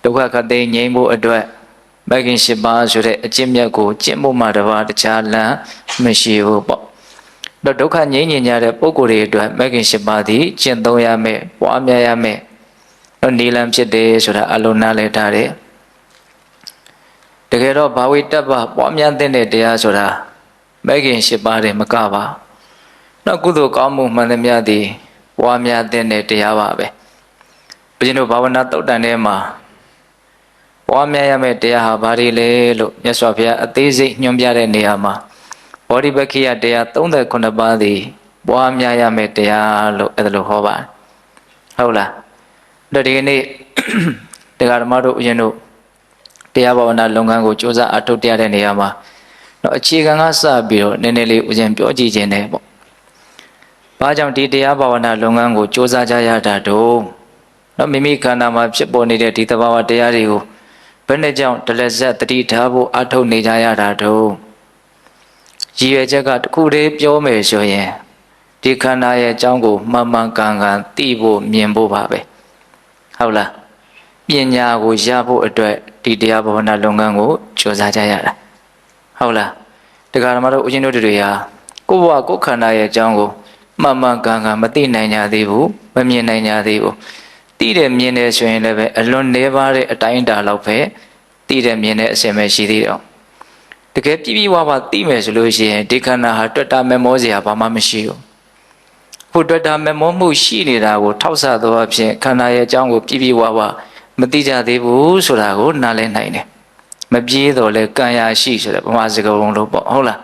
ဒုက္ခခတ်သိမ်းငြိမ်းဖို့အတွက်မဂ္ဂင်၈ပါးဆိုတဲ့အကျင့်မြတ်ကိုကျင့်ဖို့မှတပါးတခြားလမ်းမရှိဘူးပေါ့တော့ဒုက္ခငြိမ်းကြတဲ့ပုဂ္ဂိုလ်တွေအတွက်မဂ္ဂင်၈ပါးသည်ကျင့်သုံးရမယ်ပွားများရမယ်တော့နိလန်ဖြစ်တယ်ဆိုတာအလုံးနားလည်ထားတယ်တကယ်တော့ဘာဝိတ္တပပွားများတဲ့တရားဆိုတာမဂ္ဂင်၈ပါးတွေမကပါနောက်ကုသိုလ်ကောင်းမှုမှန်သမျှသည်ပွားများတဲ့တရားပါပဲဘုရားတို့ဘာဝနာတုတ်တန်ထဲမှာပွားများရမယ့်တရားဟာဘာတွေလဲလို့မြတ်စွာဘုရားအသေးစိတ်ညွှန်ပြတဲ့နေရာမှာဘောဓိပက္ခိယတရား39ပါးသည်ပွားများရမယ့်တရားလို့အဲ့ဒါလိုဟောပါတယ်ဟုတ်လားဒီကနေ့တရားဓမ္မတို့ဦးဇင်းတို့တရားဘာဝနာလုပ်ငန်းကိုစ조사အထုတ်တရားတဲ့နေရာမှာတော့အခြေခံကစပြီးတော့နည်းနည်းလေးဦးဇင်းပြောကြည့်ခြင်းတယ်ပေါ့ဘာကြောင့်ဒီတရားဘာဝနာလုပ်ငန်းကိုစ조사ကြရတာတော့နော်မိမိခန္ဓာမှာဖြစ်ပေါ်နေတဲ့ဒီသဘာဝတရားတွေကိုဘယ်နဲ့ကြောင့်တလက်ဆက်တတိထားဖို့အထုတ်နေကြရတာတော့ရည်ရွယ်ချက်ကတခုတည်းပြောမယ်ဆိုရင်ဒီခန္ဓာရဲ့အကြောင်းကိုမှန်မှန်ကန်ကန်သိဖို့မြင်ဖို့ပါပဲဟုတ်လားပညာကိုရဖို့အတွက်ဒီတရားဘာဝနာလုပ်ငန်းကိုစ조사ကြရတာဟုတ်လားတရားဓမ္မတို့ဦးဇင်းတို့တွေဟာကိုယ့်ဘဝကိုယ်ခန္ဓာရဲ့အကြောင်းကိုမှန်မှန်ကန်ကန်မသိနိုင်ကြသေးဘူးမမြင်နိုင်ကြသေးဘူးသိတယ်မြင်တယ်ဆိုရင်လည်းပဲအလွန်နှဲပါတဲ့အတိုင်းအတာလောက်ပဲသိတယ်မြင်တဲ့အစင်ပဲရှိသေးတော့တကယ်ပြည့်ပြည့်ဝဝသိမယ်ဆိုလို့ရှိရင်ဒီခန္ဓာဟာတွေ့တာမေမောစရာဘာမှမရှိဘူးခုတွေ့တာမေမောမှုရှိနေတာကိုထောက်ဆသောအဖြစ်ခန္ဓာရဲ့အကြောင်းကိုပြည့်ပြည့်ဝဝမသိကြသေးဘူးဆိုတာကိုနားလည်နိုင်တယ်မပြေးတော့လဲကံရရှိဆိုတဲ့ဗမာစကားပုံလို့ပေါ့ဟုတ်လား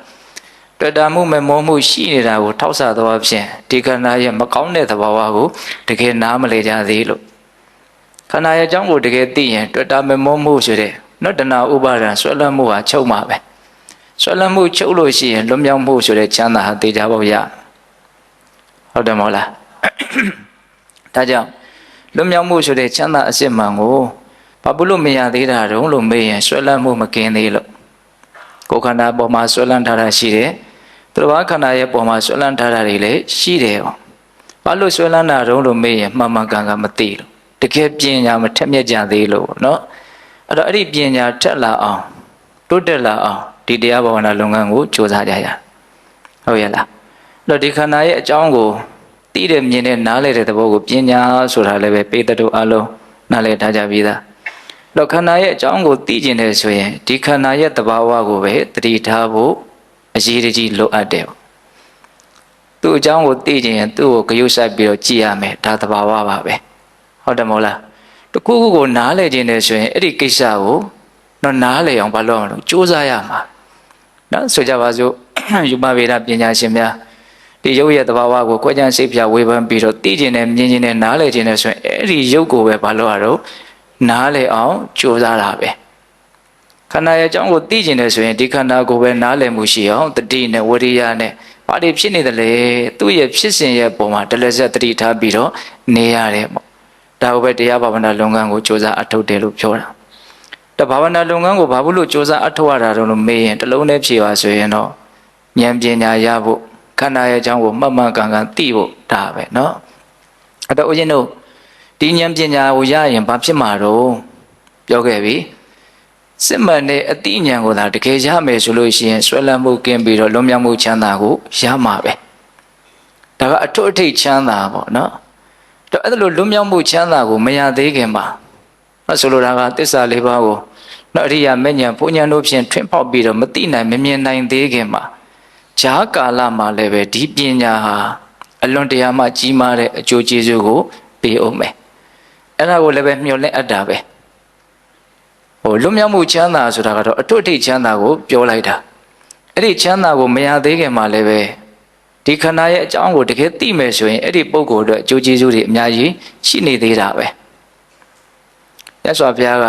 တွေ့တာမှုမေမောမှုရှိနေတာကိုထောက်ဆသောအဖြစ်ဒီခန္ဓာရဲ့မကောင်းတဲ့သဘာဝကိုတကယ်နားမလည်ကြသေးလို့ခန္ဓာရဲ့အကြောင်းကိုတကယ်သိရင်တွေ့တာမေမောမှုဆိုတဲ့နောတနာဥပါဒံဆွဲလန်းမှုဟာချုပ်မှာပဲဆွဲလန်းမှုချုပ်လို့ရှိရင်လွတ်မြောက်မှုဆိုတဲ့ချမ်းသာဟာသိကြဖို့ရဟုတ်တယ်မဟုတ်လားဒါကြောင့်လွတ်မြောက်မှုဆိုတဲ့ချမ်းသာအစစ်မှန်ကိုဘာလို့မရသေးတာတုံးလို့မေးရင်ဆွဲလန်းမှုမကင်းသေးလို့ကိုယ်ခန္ဓာပေါ်မှာဆွဲလန်းထားတာရှိတယ်သူတစ်ပါးခန္ဓာရဲ့ပေါ်မှာဆွဲလန်းထားတာတွေလည်းရှိတယ်ပေါ့ဘာလို့ဆွဲလန်းတာတုံးလို့မေးရင်မှန်မှန်ကန်ကန်မသိလို့တကယ်ပညာမထက်မြက်ကြသေးလို့เนาะအဲ့တော့အဲ့ဒီပညာထက်လာအောင်တိုးတက်လာအောင်ဒီတရားဘာဝနာလုပ်ငန်းကိုစ조사ကြရဟုတ်ရဲ့လားအဲ့တော့ဒီခန္ဓာရဲ့အကြောင်းကိုသိတဲ့မြင်တဲ့နားလည်တဲ့သဘောကိုပညာဆိုတာလည်းပဲပေတတုအလုံးနားလည်ထားကြပြီးသားတော့ခန္ဓာရဲ့အကြောင်းကိုသိကျင်တယ်ဆိုရင်ဒီခန္ဓာရဲ့သဘာဝကိုပဲသတိထားဖို့အရေးကြီးလိုအပ်တယ်သူ့အကြောင်းကိုသိကျင်ရင်သူ့ကိုဂရုစိုက်ပြီးတော့ကြည့်ရမယ်ဒါသဘာဝပါပဲဟုတ်တယ်မဟုတ်လားတခုခုကိုနားလည်ခြင်းတယ်ဆိုရင်အဲ့ဒီကိစ္စကိုတော့နားလည်အောင်ဘာလို့မလုပ်စူးစမ်းရမှာနော်ဆိုကြပါစို့ယူမဗေဒပညာရှင်များဒီရုပ်ရဲ့သဘာဝကိုကိုယ်ကျမ်းစိတ်ဖြာဝေဖန်ပြီးတော့သိခြင်းနဲ့မြင်ခြင်းနဲ့နားလည်ခြင်းနဲ့ဆိုရင်အဲ့ဒီရုပ်ကိုပဲဘာလို့ရတော့နားလည်အောင်စူးစမ်းတာပဲခန္ဓာရဲ့အကြောင်းကိုသိခြင်းနဲ့ဆိုရင်ဒီခန္ဓာကိုပဲနားလည်မှုရှိအောင်တတိနဲ့ဝိရိယနဲ့ဘာတွေဖြစ်နေတယ်လဲသူ့ရဲ့ဖြစ်စဉ်ရဲ့ပုံမှာတလက်ဆက်တတိထားပြီးတော့နေရတယ်ပေါ့ဒါကိုပဲတရားဘာဝနာလုပ်ငန်းကိုစ조사အထုတ်တယ်လို့ပြောတာတဘာဝနာလုပ်ငန်းကိုဘာလို့စ조사အထုတ်ရတာလို့မေးရင်တလုံးနဲ့ဖြေပါဆိုရင်တော့ဉာဏ်ပညာရဖို့ခန္ဓာရဲ့အကြောင်းကိုမှတ်မှန်ကန်ကန်သိဖို့ဒါပဲเนาะအဲ့တော့ဦးဇင်းတို့ဒီဉာဏ်ပညာကိုရရင်ဘာဖြစ်မှာတော့ပြောခဲ့ပြီစစ်မှန်တဲ့အတိဉာဏ်ကိုသာတကယ်ရမယ်ဆိုလို့ရှိရင်ဆွဲလန်းမှုကင်းပြီးတော့လွန်မြောက်မှုချမ်းသာကိုရမှာပဲဒါကအထွတ်အထိပ်ချမ်းသာပေါ့เนาะတော့အဲ့ဒါလိုလွတ်မြောက်မှုချမ်းသာကိုမရသေးခင်မှာဆိုလိုတာကသစ္စာလေးပါးကိုတော့အရိယာမဉ္ဇဉ်ဘုံဉဏ်တို့ဖြင့်ထွန်းပေါက်ပြီးတော့မသိနိုင်မမြင်နိုင်သေးခင်မှာဈာကာလမှာလည်းပဲဒီပညာဟာအလွန်တရာမှကြီးမားတဲ့အကျိုးကျေးဇူးကိုပေးအောင်မယ်အဲ့ဒါကိုလည်းပဲမျှော်လင့်အပ်တာပဲလွတ်မြောက်မှုချမ်းသာဆိုတာကတော့အထွတ်အထိပ်ချမ်းသာကိုပြောလိုက်တာအဲ့ဒီချမ်းသာကိုမရသေးခင်မှာလည်းပဲဒီခန္ဓာရဲ့အကြောင်းကိုတကယ်သိမယ်ဆိုရင်အဲ့ဒီပုဂ္ဂိုလ်အတွက်အကျိုးကျေးဇူးတွေအများကြီးရှိနေသေးတာပဲမြတ်စွာဘုရားက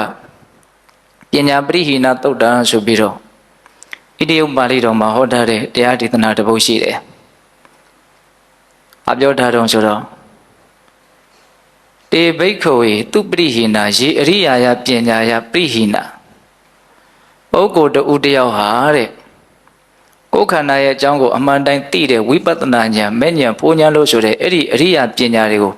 ပညာပရိဟိနသုတ်တံဆိုပြီးတော့ဣတိယပါဠိတော်မှာဟောထားတဲ့တရားဒေသနာတစ်ပုဒ်ရှိတယ်အပြောထားတော့ဆိုတော့တေဘိက္ခဝေသူပရိဟိနာယေအရိယာယပညာယပရိဟိနာပုဂ္ဂိုလ်တူတယောက်ဟာတဲ့ကိုယ်ခန္ဓာရဲ့အကြောင်းကိုအမှန်တိုင်းသိတဲ့ဝိပဿနာဉာဏ်မဲ့ဉာဏ်ဘိုးဉာဏ်လို့ဆိုတဲ့အဲ့ဒီအရိယာပညာတွေကို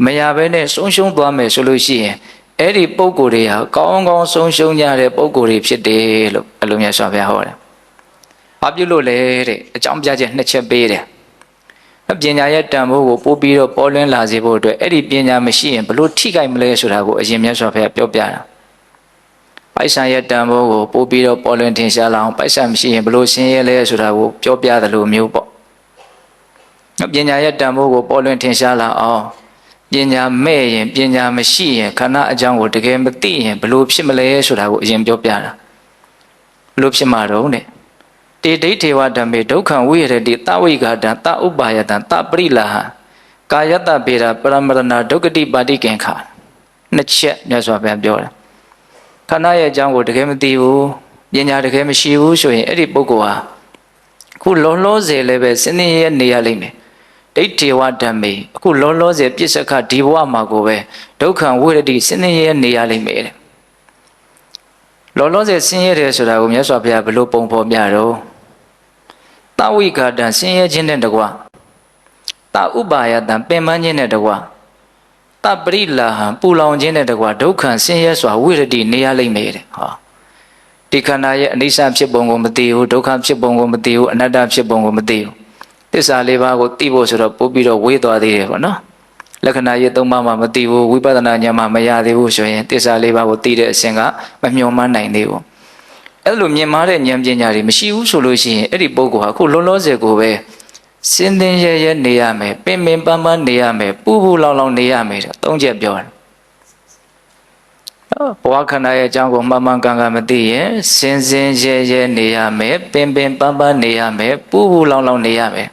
မရဘဲနဲ့ဆုံးရှုံးသွားမယ်ဆိုလို့ရှိရင် အဲ့ဒီပုဂ္ဂိုလ်တွေဟာကောင်းကောင်းဆုံးရှုံးကြတဲ့ပုဂ္ဂိုလ်တွေဖြစ်တယ်လို့အလိုမြတ်စွာဘုရားဟောတယ်။ဘာဖြစ်လို့လဲတဲ့အကြောင်းပြချက်နှစ်ချက်ပေးတယ်။ပညာရဲ့တန်ဖိုးကိုပို့ပြီးတော့ပေါ်လွင်လာစေဖို့အတွက်အဲ့ဒီပညာမရှိရင်ဘလို့ထိခိုက်မလဲဆိုတာကိုအရင်မြတ်စွာဘုရားပြောပြတာ။ပိုက်ဆံရဲ့တန်ဖိုးကိုပို့ပြီးတော့ပေါ်လွင်ထင်ရှားလာအောင်ပိုက်ဆံမရှိရင်ဘလို့ဆင်းရဲလဲဆိုတာကိုပြောပြသလိုမျိုးပေါ့။ပညာရဲ့တန်ဖိုးကိုပေါ်လွင်ထင်ရှားလာအောင်ပညာမဲ့ရင်ပညာမရှိရင်ခန္ဓာအကြောင်းကိုတကယ်မသိရင်ဘလို့ဖြစ်မလဲဆိုတာကိုအရင်ပြောပြတာဘလို့ဖြစ်မှာတော့တဲ့တေဒိဋ္ဌေဝဓမ္မေဒုက္ခံဝိရတိတဝိဂါတံတဥပါယတံတပရိလာဟကာယတဗေဒပရမရဏဒုက္ကတိပါတိကင်္ခာနှစ်ချက်မြတ်စွာဘုရားပြောတယ်ခန္ဓာရဲ့အကြောင်းကိုတကယ်မသိဘူးပညာတကယ်မရှိဘူးဆိုရင်အဲ့ဒီပုဂ္ဂိုလ်ဟာခုလောလောဆယ်လည်းပဲစဉ်းနေရနေရလိမ့်မယ်ဒိဋ္ဌေဝဓမ္မေအခုလောလောဆယ်ပြစ္ဆခဒီဘဝမှာကိုပဲဒုက္ခံဝိရတိစဉ်းနေရနေရလိမ့်မယ်တဲ့လောလောဆယ်ဆင်းရဲတယ်ဆိုတာကိုမြတ်စွာဘုရားဘလို့ပုံဖော်ပြတော့တဝိဂါတံဆင်းရဲခြင်းနဲ့တကွတဥပါယတံပင်ပန်းခြင်းနဲ့တကွတပရိလာဟံပူလောင်ခြင်းနဲ့တကွဒုက္ခံဆင်းရဲစွာဝိရတိနေရလိမ့်မယ်တဲ့ဟောဒီခန္ဓာရဲ့အနိစ္စဖြစ်ပုံကိုမသိဘူးဒုက္ခဖြစ်ပုံကိုမသိဘူးအနတ္တဖြစ်ပုံကိုမသိဘူးသစ္စာလေးပါးကိုသိဖို့ဆိုတော့ပို့ပြီးတော့ဝေးသွားသေးတယ်ပေါ့နော်လက္ခဏာရဲ့သုံးပါးမှမသိဘူးဝိပဿနာဉာဏ်မှမရသေးဘူးဆိုရင်သစ္စာလေးပါးကိုသိတဲ့အစဉ်ကမမျှော်မှန်းနိုင်သေးဘူးအဲ့လိုမြင်မာတဲ့ဉာဏ်ပညာတွေမရှိဘူးဆိုလို့ရှိရင်အဲ့ဒီပုဂ္ဂိုလ်ဟာအခုလုံးလုံးစေကိုပဲစင်သင်ရဲရဲနေရမယ်ပင်ပင်ပန်းပန်းနေရမယ်ပူပူလောင်လောင်နေရမယ်တဲ့သုံးချက်ပြောတယ်ဘဝခန္ဓာရဲ့အကြောင်းကိုမှန်မှန်ကန်ကန်မသိရင်စင်စင်ရဲရဲနေရမယ်ပင်ပင်ပန်းပန်းနေရမယ်ပူပူလောင်လောင်နေရမယ်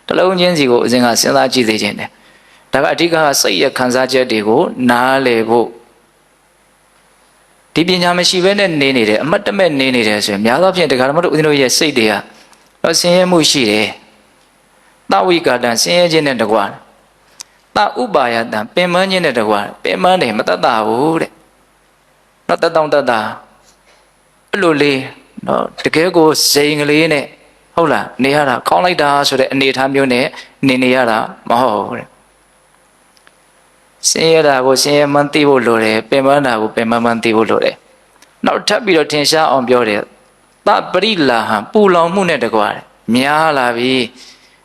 တလုံးချင်းစီကိုအစဉ်ကစဉ်းစားကြည့်သေးခြင်းတယ်ဒါကအဓိကစိတ်ရခံစားချက်တွေကိုနားလည်ဖို့ဒီပညာမရှိဘဲနဲ့နေနေတယ်အမတ်တမဲ့နေနေတယ်ဆိုရင်များသောဖြင့်တရားဓမ္မတို့ဦးဇင်းတို့ရဲ့စိတ်တွေကတော့ဆင်းရဲမှုရှိတယ်တဝိကာတံဆင်းရဲခြင်းနဲ့တကွာတဥပါယတံပင်ပန်းခြင်းနဲ့တကွာပင်ပန်းတယ်မတတ်တာဘူးတဲ့နော်တတ်တောင့်တတ်တာအဲ့လိုလေးနော်တကယ်ကိုစိန်ကလေးနဲ့ဟုတ်လားနေရတာကောင်းလိုက်တာဆိုတဲ့အနေအထားမျိုးနဲ့နေရတာမဟုတ်ဘူးတဲ့ဆင်းရဲတာကိုဆင်းရဲမှန်းသိဖို့လိုတယ်ပင်ပန်းတာကိုပင်ပန်းမှန်းသိဖို့လိုတယ်နောက်ထပ်ပြီးတော့ထင်ရှားအောင်ပြောတယ်တပရိလာဟံပူလောင်မှုနဲ့တကွာများလာပြီ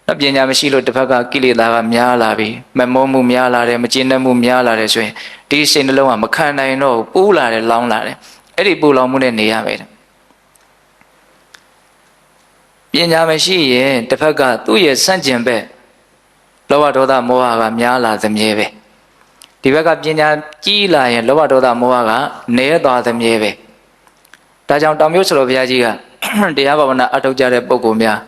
နောက်ပညာမရှိလို့တစ်ဖက်ကကိလေသာကများလာပြီမမောမှုများလာတယ်မကျေနပ်မှုများလာတယ်ဆိုရင်ဒီစိတ်နှလုံးကမခံနိုင်တော့ပူလာတယ်လောင်းလာတယ်အဲ့ဒီပူလောင်မှုနဲ့နေရမယ်ပညာမရှိရင်တစ်ဖက်ကသူ့ရဲ့စန့်ကျင်ဘက်လောဘဒေါသမောဟကများလာသမြဲပဲဒီဘက်ကပညာကြီးလာရင်လောဘဒေါသမောဟကနည်းသွားသမြဲပဲဒါကြောင့်တောင်မျိုးဆရာဘုရားကြီးကတရားဘာဝနာအထောက်ကြတဲ့ပုဂ္ဂိုလ်များ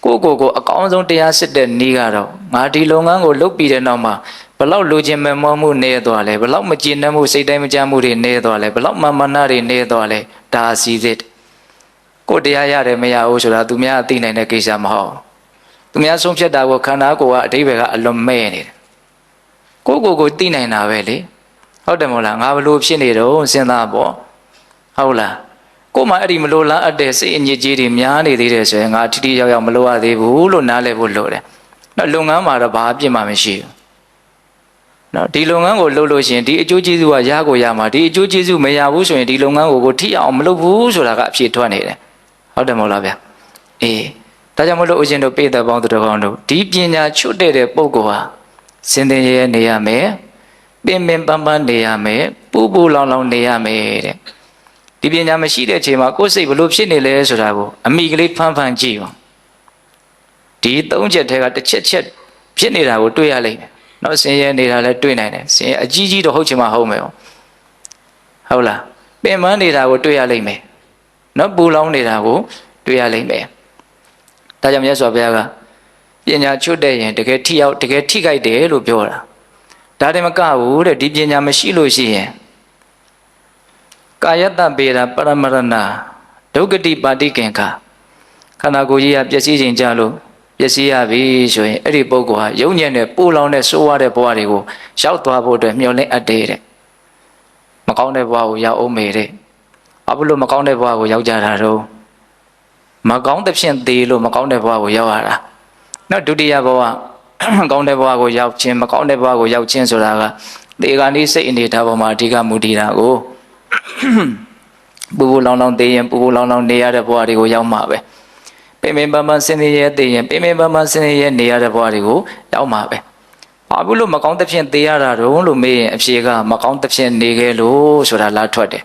ကိုအကောင်းဆုံးတရားစစ်တဲ့နည်းကတော့ငါဒီလုပ်ငန်းကိုလုပ်ပြီးတဲ့နောက်မှာဘလောက်လိုချင်မဲ့မောမှုနေသွားလဲဘလောက်မကျေနပ်မှုစိတ်တိုင်းမကြမှုတွေနေသွားလဲဘလောက်မာနတွေနေသွားလဲဒါအစီစစ်ကိုတရားရတယ်မရဘူးဆိုတာသူများသိနိုင်တဲ့ကိစ္စမဟုတ်သူများဆုံးဖြတ်တာကိုခန္ဓာကိုယ်ကအတိပ္ပယ်ကအလွန်မဲ့နေတယ်ကိုသိနိုင်တာပဲလေဟုတ်တယ်မဟုတ်လားငါဘလို့ဖြစ်နေတော့စဉ်းစားပေါ့ဟုတ်လားကိုမှအဲ့ဒီမလိုလားအပ်တဲ့စိတ်အညစ်အကြေးတွေများနေသေးတယ်ဆိုရင်ငါထိထိရောက်ရောက်မလိုရသေးဘူးလို့နားလည်ဖို့လိုတယ်နော်လုပ်ငန်းမှာတော့ဘာအပြစ်မှမရှိဘူးနော်ဒီလုပ်ငန်းကိုလုပ်လို့ရှိရင်ဒီအကျိုးကျေးဇူးကရကိုရမှာဒီအကျိုးကျေးဇူးမရဘူးဆိုရင်ဒီလုပ်ငန်းကိုထိအောင်မလုပ်ဘူးဆိုတာကအဖြစ်ထွက်နေတယ်ဟုတ်တယ်မဟုတ်လားဗျအေးဒါကြောင့်မလို့ဦးဇင်းတို့ပိဿပေါင်းတို့ကောင်းတို့ဒီပညာချွတ်တဲ့ပုဂ္ဂိုလ်ဟာစင်တင်ရဲနေရမယ်ပင်ပန်းနေရမယ်ပူပူလောင်လောင်နေရမယ်တဲ့ဒီပညာမရှိတဲ့အချိန်မှာကိုယ်စိတ်ဘလို့ဖြစ်နေလဲဆိုတာကိုအမိကလေးဖမ်းကြည့်ပါဒီသုံးချက်ထဲကတစ်ချက်ဖြစ်နေတာကိုတွေ့ရလိမ့်မယ်နော်ဆင်းရဲနေတာလည်းတွေ့နိုင်တယ်ဆင်းရဲအကြီးကြီးတော့ဟုတ်ချင်မှဟုတ်မယ်ဟုတ်လားပင်ပန်းနေတာကိုတွေ့ရလိမ့်မယ်နော်ပူလောင်နေတာကိုတွေ့ရလိမ့်မယ်ဒါကြောင့်မြတ်စွာဘုရားကပညာချွတ်တဲ့ရင်တကယ်ထိခိုက်တယ်လို့ပြောတာဒါတည်းမကဘူးတဲ့ဒီပညာမရှိလို့ရှိရင်ကာယတဗေဒပရမရဏဒုက္ကတိပါတိကင်္ခာခန္ဓာကိုယ်ကြီးကပျက်စီးခြင်းကြလို့ပျက်စီးရပြီဆိုရင်အဲ့ဒီပုဂ္ဂိုလ်ဟာယုံညံ့တဲ့ပူလောင်တဲ့ဆိုးဝါးတဲ့ဘဝတွေကိုရောက်သွားဖို့အတွက်မျှော်လင့်အပ်တယ်တဲ့မကောင်းတဲ့ဘဝကိုရောက်အောင်မေတဲ့ဘာဖြစ်လို့မကောင်းတဲ့ဘဝကိုရောက်ကြတာတော့မကောင်းတဲ့ဖြင့်သေးလို့မကောင်းတဲ့ဘဝကိုရောက်ရတာနောက်ဒုတိယဘဝကောင်းတဲ့ဘဝကိုရောက်ခြင်းမကောင်းတဲ့ဘဝကိုရောက်ခြင်းဆိုတာက တေဂာနိစိတ်အနေထားပေါ်မှာအဓိကမူတည်တာကိုပူပူလောင်လောင်သိရင်ပူပူလောင်လောင်နေရတဲ့ဘဝတွေကိုရောက်မှာပဲပင်ပင်ပန်းပန်းစင်နေရဲသိရင်ပင်ပင်ပန်းပန်းစင်နေရဲနေရတဲ့ဘဝတွေကိုရောက်မှာပဲဘာဖြစ်လို့မကောင်းသဖြင့်သိရတာတော့လို့မေးရင်အဖြေကမကောင်းသဖြင့်နေခဲ့လို့ဆိုတာလာထွက်တယ်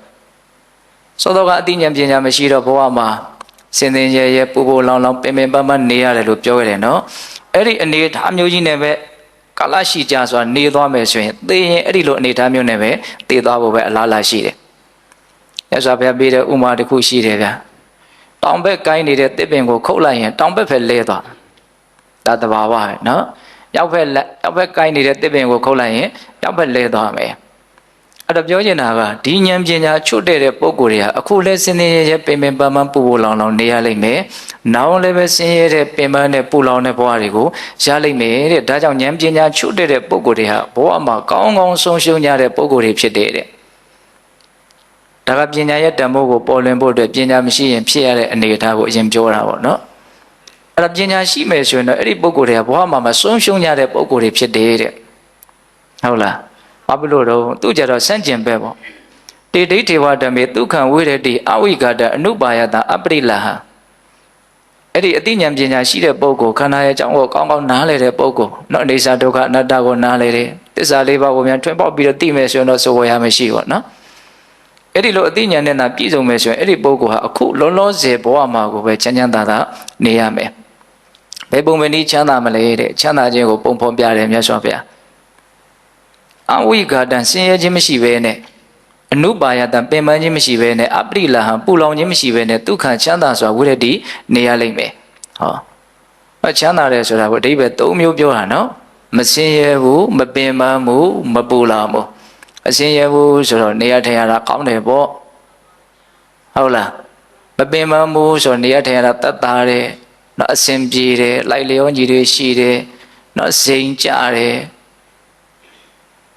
သောတော်ကအသိဉာဏ်ပညာမရှိတော့ဘဝမှာစင်စင်ရဲရဲပူပူလောင်လောင်ပင်ပင်ပန်းပန်းနေရတယ်လို့ပြောခဲ့တယ်နော်အဲ့ဒီအနေအထားမျိုးကြီးနဲ့ပဲကာလရှိကြဆိုတာနေသွားမယ်ဆိုရင်သိရင်အဲ့ဒီလိုအနေအထားမျိုးနဲ့ပဲသိသွားဖို့ပဲအလားအလာရှိတယ်။ရသော်ဘုရားပေးတဲ့ဥမာတစ်ခုရှိတယ်ဗျာ။တောင်ဘက်ကိုင်းနေတဲ့တစ်ပင်ကိုခုတ်လိုက်ရင်တောင်ဘက်ပဲလဲသွား။ဒါတဘာဝပဲနော်။ရောက်ဘက်ကိုင်းနေတဲ့တစ်ပင်ကိုခုတ်လိုက်ရင်ရောက်ဘက်လဲသွားမယ်။အဲ့တော့ပြောချင်တာကဒီဉာဏ်ပညာချွတ်တဲ့ပုဂ္ဂိုလ်တွေကအခုလဲစင်နေရဲပင်ပင်ပန်းပန်းပူပူလောင်လောင်နေရလိမ့်မယ်။နောက်လည်းပဲစင်ရဲတဲ့ပင်ပန်းတဲ့ပူလောင်တဲ့ဘဝတွေကိုရလိမ့်မယ်တဲ့။ဒါကြောင့်ဉာဏ်ပညာချွတ်တဲ့ပုဂ္ဂိုလ်တွေဟာဘဝမှာကောင်းကောင်းဆုံးရှုံးကြတဲ့ပုဂ္ဂိုလ်တွေဖြစ်တဲ့။ဒါကပညာရဲ့တန်ဖိုးကိုပေါ်လွင်ဖို့အတွက်ပညာမရှိရင်ဖြစ်ရတဲ့အနေအထားကိုအရင်ပြောတာပေါ့နော်။အဲ့ဒါပညာရှိမယ်ဆိုရင်တော့အဲ့ဒီပုဂ္ဂိုလ်တွေကဘဝမှာမဆုံးရှုံးကြတဲ့ပုဂ္ဂိုလ်တွေဖြစ်တဲ့။ဟုတ်လား။ဘာဖြစ်လို့တော့သူကြတော့စန့်ကျင်ပဲပေါ့တေဒိဋ္ဌေဝဓမ္မေဒုက္ခံဝိရတိအဝိဂတအနုပါယတအပရိလဟအဲ့ဒီအသိဉာဏ်ပညာရှိတဲ့ပုဂ္ဂိုလ်ခန္ဓာရဲ့အကြောင်းကိုကောင်းကောင်းနားလည်တဲ့ပုဂ္ဂိုလ်နော်အိဋ္ဌဒုက္ခအနတ္တကိုနားလည်တယ်သစ္စာလေးပါးကိုမြန်ထွန်းပေါက်ပြီးတော့သိမယ်ဆိုရင်တော့ဆိုဝေရမရှိဘူးနော်အဲ့ဒီလိုအသိဉာဏ်နဲ့သာပြည့်စုံမယ်ဆိုရင်အဲ့ဒီပုဂ္ဂိုလ်ဟာအခုလုံးလုံးစေဘဝမှာကိုပဲချမ်းချမ်းသာသာနေရမယ်ဘယ်ပုံပဲနည်းချမ်းသာမလဲတဲ့ချမ်းသာခြင်းကိုပုံဖော်ပြတယ်မြတ်စွာဘုရားအဝိဂတံဆင်းရဲခြင်းမရှိဘဲနဲ့အနုပါယတံပင်ပန်းခြင်းမရှိဘဲနဲ့အပရိလဟံပူလောင်ခြင်းမရှိဘဲနဲ့ဒုက္ခချမ်းသာစွာဝိရတိနေရလိမ့်မယ်ဟောချမ်းသာတယ်ဆိုတာကိုအဓိပ္ပာယ်၃မျိုးပြောတာနော်မဆင်းရဲဘူးမပင်ပန်းဘူးမပူလောင်ဘူးအဆင်းရဲဘူးဆိုတော့နေရထိုင်ရတာကောင်းတယ်ပေါ့ဟုတ်လားမပင်ပန်းဘူးဆိုတော့နေရထိုင်ရတာတတ်တာတယ်နော်အဆင်ပြေတယ်လိုက်လျောညီတွေရှိတယ်နော်စိန်ကြတယ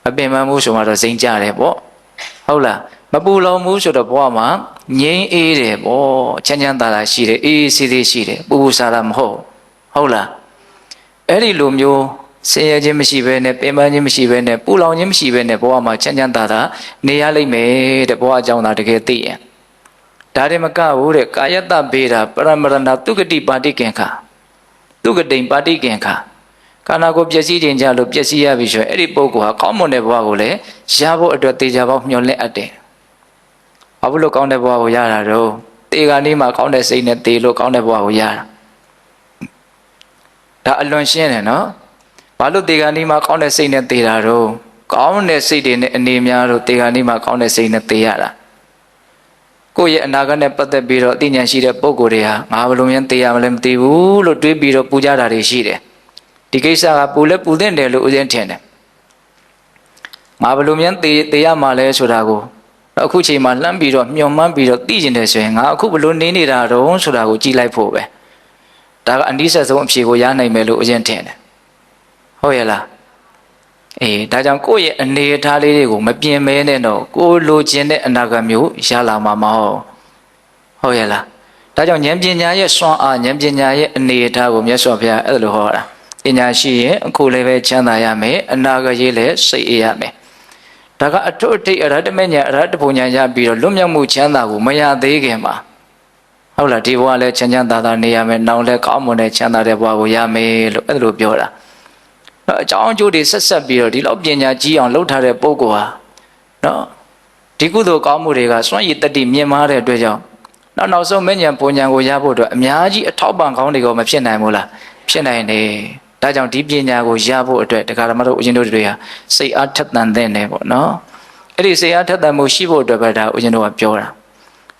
်မပင်ပန်းမှုဆိုမှတော့စိန်ကြတယ်ပေါ့ဟုတ်လားမပူလောင်မှုဆိုတော့ဘဝမှာငြိမ်းအေးတယ်ပေါ့ချမ်းချမ်းသာသာရှိတယ်အေးဆေးဆေးရှိတယ်ပူပူဆာဆာမဟုတ်ဟုတ်လားအဲ့ဒီလိုမျိုးဆင်းရဲခြင်းမရှိဘဲနဲ့ပင်ပန်းခြင်းမရှိဘဲနဲ့ပူလောင်ခြင်းမရှိဘဲနဲ့ဘဝမှာချမ်းချမ်းသာသာနေရလိမ့်မယ်တဲ့ဘဝအကြောင်းသာတကယ်သိရင်ဒါတွေမကဘူးတဲ့ကာယတ္တဘေဒပရမရဏတုဂတိပါတိကင်္ခတုဂတိပါတိကင်္ခခန္ဓာကိုယ်ပျက်စီးခြင်းကြလို့ပျက်စီးရပြီဆိုရင်အဲ့ဒီပုဂ္ဂိုလ်ဟာကောင်းမွန်တဲ့ဘဝကိုလည်းရဖို့အတွက်တေချာပေါက်မျှော်လင့်အပ်တယ်။ဘာလို့ကောင်းတဲ့ဘဝကိုရတာတော့တေခါနေ့မှာကောင်းတဲ့စိတ်နဲ့တေလို့ကောင်းတဲ့ဘဝကိုရတာ။ဒါအလွန်ရှင်းတယ်နော်။ဘာလို့တေခါနေ့မှာကောင်းတဲ့စိတ်နဲ့တေတာတော့ကောင်းတဲ့စိတ်တွေနဲ့အနေများတော့တေခါနေ့မှာကောင်းတဲ့စိတ်နဲ့တေရတာ။ကိုယ့်ရဲ့အနာဂတ်နဲ့ပတ်သက်ပြီးတော့အသိဉာဏ်ရှိတဲ့ပုဂ္ဂိုလ်တွေဟာငါဘယ်လိုများတေရမလဲမသိဘူးလို့တွေးပြီးတော့ပူကြတာတွေရှိတယ်။ဒီကိစ္စကပူလဲပူတဲ့တယ်လို့ဦးဇင်းထင်တယ်ငါဘယ်လိုများတေရမှာလဲဆိုတာကိုအခုချိန်မှာလှမ်းပြီးတော့မျှော်မှန်းပြီးတော့သိကျင်တယ်ဆိုရင်ငါအခုဘယ်လိုနေနေတာတော့ဆိုတာကိုကြည့်လိုက်ဖို့ပဲဒါကအနည်းဆက်ဆုံးအဖြေကိုရနိုင်မယ်လို့ဦးဇင်းထင်တယ်ဟုတ်ရဲ့လားအေးဒါကြောင့်ကိုယ့်ရဲ့အနေအထားလေးတွေကိုမပြင်မဲနဲ့တော့ကိုယ်လိုချင်တဲ့အနာဂတ်မျိုးရလာမှာမဟုတ်ရဲ့လားဒါကြောင့်ဉာဏ်ပညာရဲ့စွမ်းအားဉာဏ်ပညာရဲ့အနေအထားကိုမြတ်စွာဘုရားအဲ့လိုဟောတာပညာရှိရင်အခုလည်းပဲချမ်းသာရမယ်အနာဂတ်ရေးလည်းစိတ်အေးရမယ်ဒါကအထွတ်အထိပ်အရဟတမေညာအရဟတဘုံညာရပြီးတော့လွတ်မြောက်မှုချမ်းသာကိုမရသေးခင်မှာဟုတ်လားဒီဘဝလည်းချမ်းချမ်းသာသာနေရမယ်နောက်လည်းကောင်းမွန်တဲ့ချမ်းသာတဲ့ဘဝကိုရမယ်လို့အဲ့လိုပြောတာနော်အကြောင်းအကျိုးတွေဆက်ဆက်ပြီးတော့ဒီလောက်ပညာကြီးအောင်လုပ်ထားတဲ့ပုဂ္ဂိုလ်ဟာနော်ဒီကုသိုလ်ကောင်းမှုတွေကစွန့်ရည်တတိမြင်မာတဲ့အတွက်ကြောင့်နောက်ဆုံးမဉ္ဇဉ်ဘုံညာကိုရဖို့အတွက်အများကြီးအထောက်ပံ့ကောင်းတွေကမဖြစ်နိုင်ဘူးလားဖြစ်နိုင်တယ်ဒါကြောင့်ဒီပညာကိုရဖို့အတွက်တရားဓမ္မတို့ဦးဇင်းတို့တွေဟာစိတ်အားထက်သန်တဲ့နယ်ပေါ့နော်အဲ့ဒီစိတ်အားထက်သန်မှုရှိဖို့အတွက်ပဲဒါဦးဇင်းတို့ကပြောတ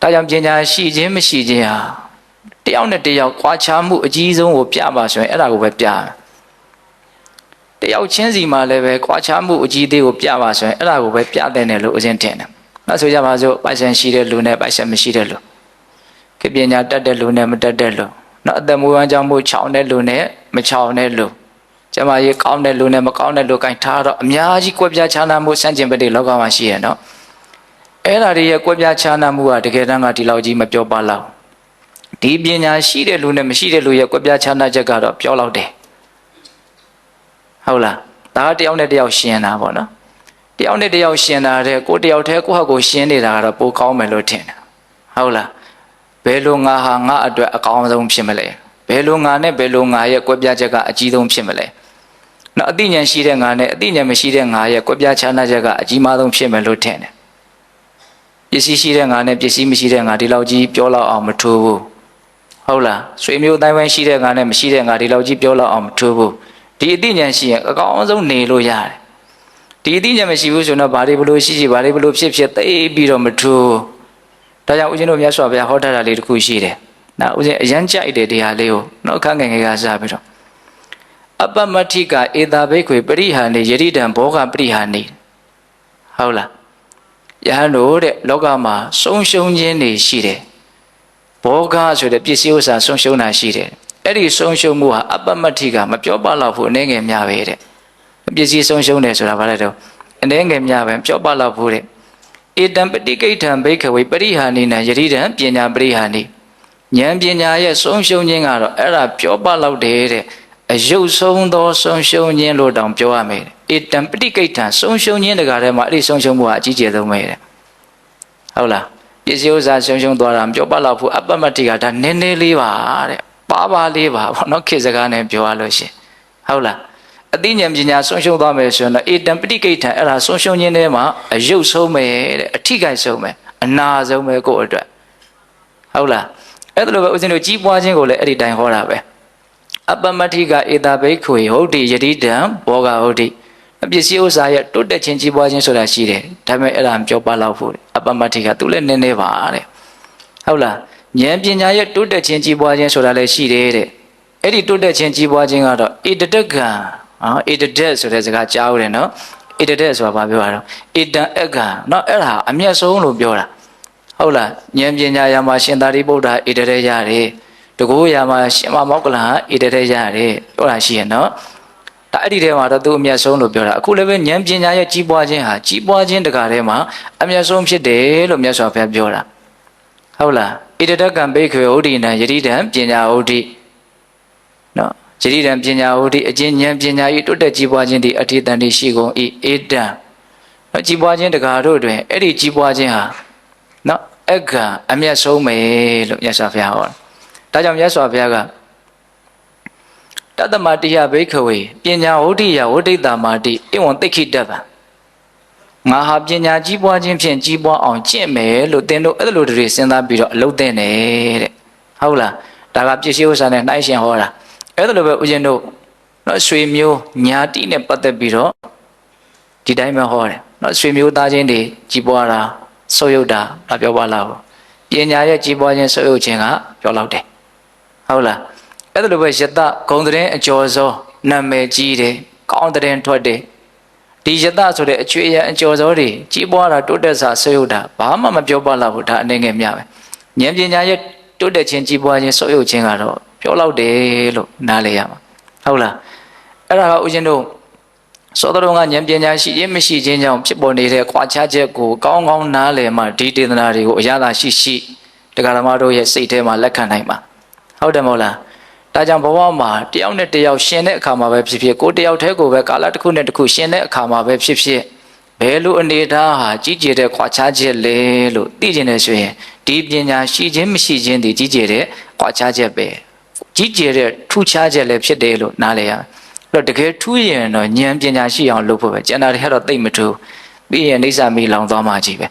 ာဒါကြောင့်ပညာရှိခြင်းမရှိခြင်းဟာတယောက်နဲ့တယောက်ခွာခြားမှုအကြီးဆုံးကိုပြပါဆိုရင်အဲ့ဒါကိုပဲပြတယောက်ချင်းစီမှာလည်းပဲခွာခြားမှုအကြီးသေးကိုပြပါဆိုရင်အဲ့ဒါကိုပဲပြတဲ့နယ်လို့ဦးဇင်းထင်တယ်နောက်ဆိုကြပါစို့ပိုက်ဆံရှိတဲ့လူနဲ့ပိုက်ဆံမရှိတဲ့လူခေပညာတတ်တဲ့လူနဲ့မတတ်တဲ့လူနော်အသက်မွေးဝမ်းကြောင်းမှုချောင်တဲ့လူနဲ့မချောင်တဲ့လူကျမကြီးကောင်းတဲ့လူနဲ့မကောင်းတဲ့လူကိုင်ထားတော့အများကြီးကွဲပြားခြားနားမှုစန့်ကျင်ဘက်တွေလောကမှာရှိရနော်အဲ့ဒါတွေရဲ့ကွဲပြားခြားနားမှုကတကယ်တမ်းကဒီလောက်ကြီးမပြောပါလောက်ဒီပညာရှိတဲ့လူနဲ့မရှိတဲ့လူရဲ့ကွဲပြားခြားနားချက်ကတော့ပြောလောက်တယ်ဟုတ်လားဒါကတယောက်နဲ့တယောက်ရှင်းတာပေါ့နော် တယောက်နဲ့တယောက်ရှင်တာတဲ့ကိုတယောက်တည်းကိုယ့်ဟာကိုရှင်းနေတာကတော့ပိုကောင်းမယ်လို့ထင်တယ်ဟုတ်လားဘယ်လိုငါဟာငါအတွက်အကောင်းဆုံးဖြစ်မလဲဘယ်လိုငါနဲ့ဘယ်လိုငါရဲ့ကွဲပြားချက်ကအကြီးဆုံးဖြစ်မလဲနော်အသိဉာဏ်ရှိတဲ့ငါနဲ့အသိဉာဏ်မရှိတဲ့ငါရဲ့ကွဲပြားခြားနားချက်ကအကြီးမားဆုံးဖြစ်မယ်လို့ထင်တယ်ပစ္စည်းရှိတဲ့ငါနဲ့ပစ္စည်းမရှိတဲ့ငါဒီလောက်ကြီးပြောလောက်အောင်မထူးဘူးဟုတ်လားဆွေမျိုးတိုင်းဝိုင်းရှိတဲ့ငါနဲ့မရှိတဲ့ငါဒီလောက်ကြီးပြောလောက်အောင်မထူးဘူးဒီအသိဉာဏ်ရှိရင်အကောင်းဆုံးနေလို့ရတယ်ဒီအသိဉာဏ်မရှိဘူးဆိုတော့ဘာတွေဘလို့ရှိရှိဘာတွေဘလို့ဖြစ်ဖြစ်သိပြီးတော့မထူးဒါကြောင့်ဦးဇင်းတို့မြတ်စွာဘုရားဟောထားတာလေးတစ်ခုရှိတယ်နော်ဦးဇင်းအရန်ကြိုက်တဲ့တရားလေးကိုနော်ခန်းငယ်ငယ်ကစပြီးတော့အပမတ္ထိကဧတာဘိခွေပရိဟာနေယရိတံဘောဂပရိဟာနေဟုတ်လားယဟန်တို့တဲ့လောကမှာဆုံးရှုံးခြင်းတွေရှိတယ်ဘောဂဆိုတဲ့ပစ္စည်းဥစ္စာဆုံးရှုံးတာရှိတယ်အဲ့ဒီဆုံးရှုံးမှုဟာအပမတ္ထိကမပြောပါတော့ဘူးအနေငယ်များပဲတဲ့ပစ္စည်းဆုံးရှုံးတယ်ဆိုတာဘာလဲတော့အနေငယ်များပဲပြောပါတော့ဘူးတဲ့ဧတံပฏิကိဋ္ဌံဘိခဝေပရိဟာနေနံယရိတံပညာပရိဟာနေဉာဏ်ပညာရဲ့ဆုံးရှုံးခြင်းကတော့အဲ့ဒါပြောပါတော့တယ်တဲ့အယုတ်ဆုံးသောဆုံးရှုံးခြင်းလို့တောင်ပြောရမယ်ဧတံပฏิကိဋ္ဌံဆုံးရှုံးခြင်းတကားထဲမှာအဲ့ဒီဆုံးရှုံးမှုဟာအကြီးကျယ်ဆုံးပဲတဲ့ဟုတ်လားပစ္စည်းဥစ္စာဆုံးရှုံးသွားတာမပြောပါတော့ဘူးအပမတ္တိကဒါနည်းနည်းလေးပါတဲ့ပါလေးပါဘောနော်ခေတ်စကားနဲ့ပြောရလို့ရှင်ဟုတ်လားအသိဉာဏ်ပညာဆုံးရှုံးသွားမယ်ဆိုရင်တော့ဧတံပฏิကိဋ္ဌံအဲ့ဒါဆုံးရှုံးခြင်းထဲမှာအယုတ်ဆုံးပဲတဲ့အထိခိုက်ဆုံးပဲအနာဆုံးပဲကိုယ့်အတွက်ဟုတ်လားအဲ့ဒါလိုပဲဦးဇင်းတို့ကြီးပွားခြင်းကိုလည်းအဲ့ဒီတိုင်ဟောတာပဲအပမတ္ထိကဧတာဘိခွေဟုတ်တိယတိတံဘောဂဟုတ်တိပစ္စည်းဥစ္စာရဲ့တိုးတက်ခြင်းကြီးပွားခြင်းဆိုတာရှိတယ်ဒါပေမဲ့အဲ့ဒါမပြောပါတော့ဘူးအပမတ္ထိကသူလည်းနည်းနည်းပါတဲ့ဟုတ်လားဉာဏ်ပညာရဲ့တိုးတက်ခြင်းကြီးပွားခြင်းဆိုတာလည်းရှိတယ်တဲ့အဲ့ဒီတိုးတက်ခြင်းကြီးပွားခြင်းကတော့ဧတတကံဧတတက်ဆိုတဲ့စကားကြားဦးတယ်နော်ဧတတက်ဆိုတာဘာပြောတာတော့ဧတံအကံနော်အဲ့ဒါအမျက်ဆုံးလို့ပြောတာဟုတ်လားဉာဏ်ပညာရာမှာရှင်သာရိပုတ္တဧတတက်ရတယ်တကူရာမှာရှင်မမောက္ကလံဧတတက်ရတယ်ပြောတာရှိရဲ့နော်ဒါအဲ့ဒီထဲမှာတော့သူအမျက်ဆုံးလို့ပြောတာအခုလည်းပဲဉာဏ်ပညာရဲ့ကြီးပွားခြင်းဟာကြီးပွားခြင်းတကားထဲမှာအမျက်ဆုံးဖြစ်တယ်လို့မြတ်စွာဘုရားပြောတာဟုတ်လားဣတတကံဘိက္ခေဥဒိနံယတိတံပညာဥဒိနော်ယတိတံပညာဥဒိအကျဉ်းဉာဏ်ပညာဤတိုးတက်ကြီးပွားခြင်းသည်အထိတန်တိရှိကုန်ဤဧတံနော်ကြီးပွားခြင်းတကားတို့တွင်အဲ့ဒီကြီးပွားခြင်းဟာနော်အကံအမျက်ဆုံးပဲလို့မြတ်စွာဘုရားဟောတာဒါကြောင့်မြတ်စွာဘုရားကတတ္တမတိယဘိက္ခဝေပညာဝဋ္ဌိယဝဋ္ဌိတာမာတိဧဝံသိက္ခိတဗံငါဟာပညာကြီးပွားခြင်းဖြင့်ကြီးပွားအောင်ကျင့်မယ်လို့သင်တို့အဲ့လိုတွေစဉ်းစားပြီးတော့အလုပ်သင့်တယ်တဲ့ဟုတ်လားဒါကပစ္စည်းဥစ္စာနဲ့နှိုင်းရှင်ဟောတာအဲ့လိုပဲဦးဇင်းတို့နော်ဆွေမျိုးညာတိနဲ့ပတ်သက်ပြီးတော့ဒီတိုင်းပဲဟောတယ်နော်ဆွေမျိုးသားချင်းတွေကြီးပွားတာဆုပ်ယုတ်တာမပြောပါလားပညာရဲ့ကြီးပွားခြင်းဆုပ်ယုတ်ခြင်းကပြောလောက်တယ်ဟုတ်လားအဲ့လိုပဲယတဂုံတဲ့အကျော်စောနာမည်ကြီးတယ်ကောင်းတဲ့ထွက်တယ်ဒီယတဆိုတဲ့အချွေရအကျော်စောတွေကြီးပွားတာတိုးတက်စာဆုပ်ယုတ်တာဘာမှမပြောပါလားဘူးဒါအနေငယ်မြပဲဉာဏ်ပညာရဲ့တိုးတက်ခြင်းကြီးပွားခြင်းဆုပ်ယုတ်ခြင်းကတော့ပြောလောက်တယ်လို့နားလည်ရမှာဟုတ်လားအဲ့ဒါကဦးဇင်းတို့သောတော်ကဉာဏ်ပညာရှိခြင်းမရှိခြင်းကြောင့်ဖြစ်ပေါ်နေတဲ့ခွာခြားချက်ကိုကောင်းကောင်းနားလည်မှဒီဒေသနာတွေကိုအရသာရှိတရားဓမ္မတို့ရဲ့စိတ်ထဲမှာလက်ခံနိုင်မှာဟုတ်တယ်မဟုတ်လားဒါကြောင့်ဘဝမှာတယောက်နဲ့တယောက်ရှင်တဲ့အခါမှာပဲဖြစ်ဖြစ်ကိုတယောက်တည်းကိုပဲကာလတစ်ခုနဲ့တစ်ခုရှင်တဲ့အခါမှာပဲဖြစ်ဖြစ်ဘယ်လိုအနေအထားဟာကြီးကျယ်တဲ့ခွာခြားချက်လဲလို့သိကျင်နေဆိုရင်ဒီပညာရှိခြင်းမရှိခြင်းဒီကြီးကျယ်တဲ့ခွာခြားချက်ပဲကြီးကျယ်တဲ့ထူးခြားချက်လည်းဖြစ်တယ်လို့နားလည်ရမယ်အဲ့တော့တကယ်ထူးရင်တော့ဉာဏ်ပညာရှိအောင်လုပ်ဖို့ပဲကျန်တာတွေကတော့သိမထူးပြီးရင်အိဋ္ဌာမိလောင်သွားမှကြီးပဲ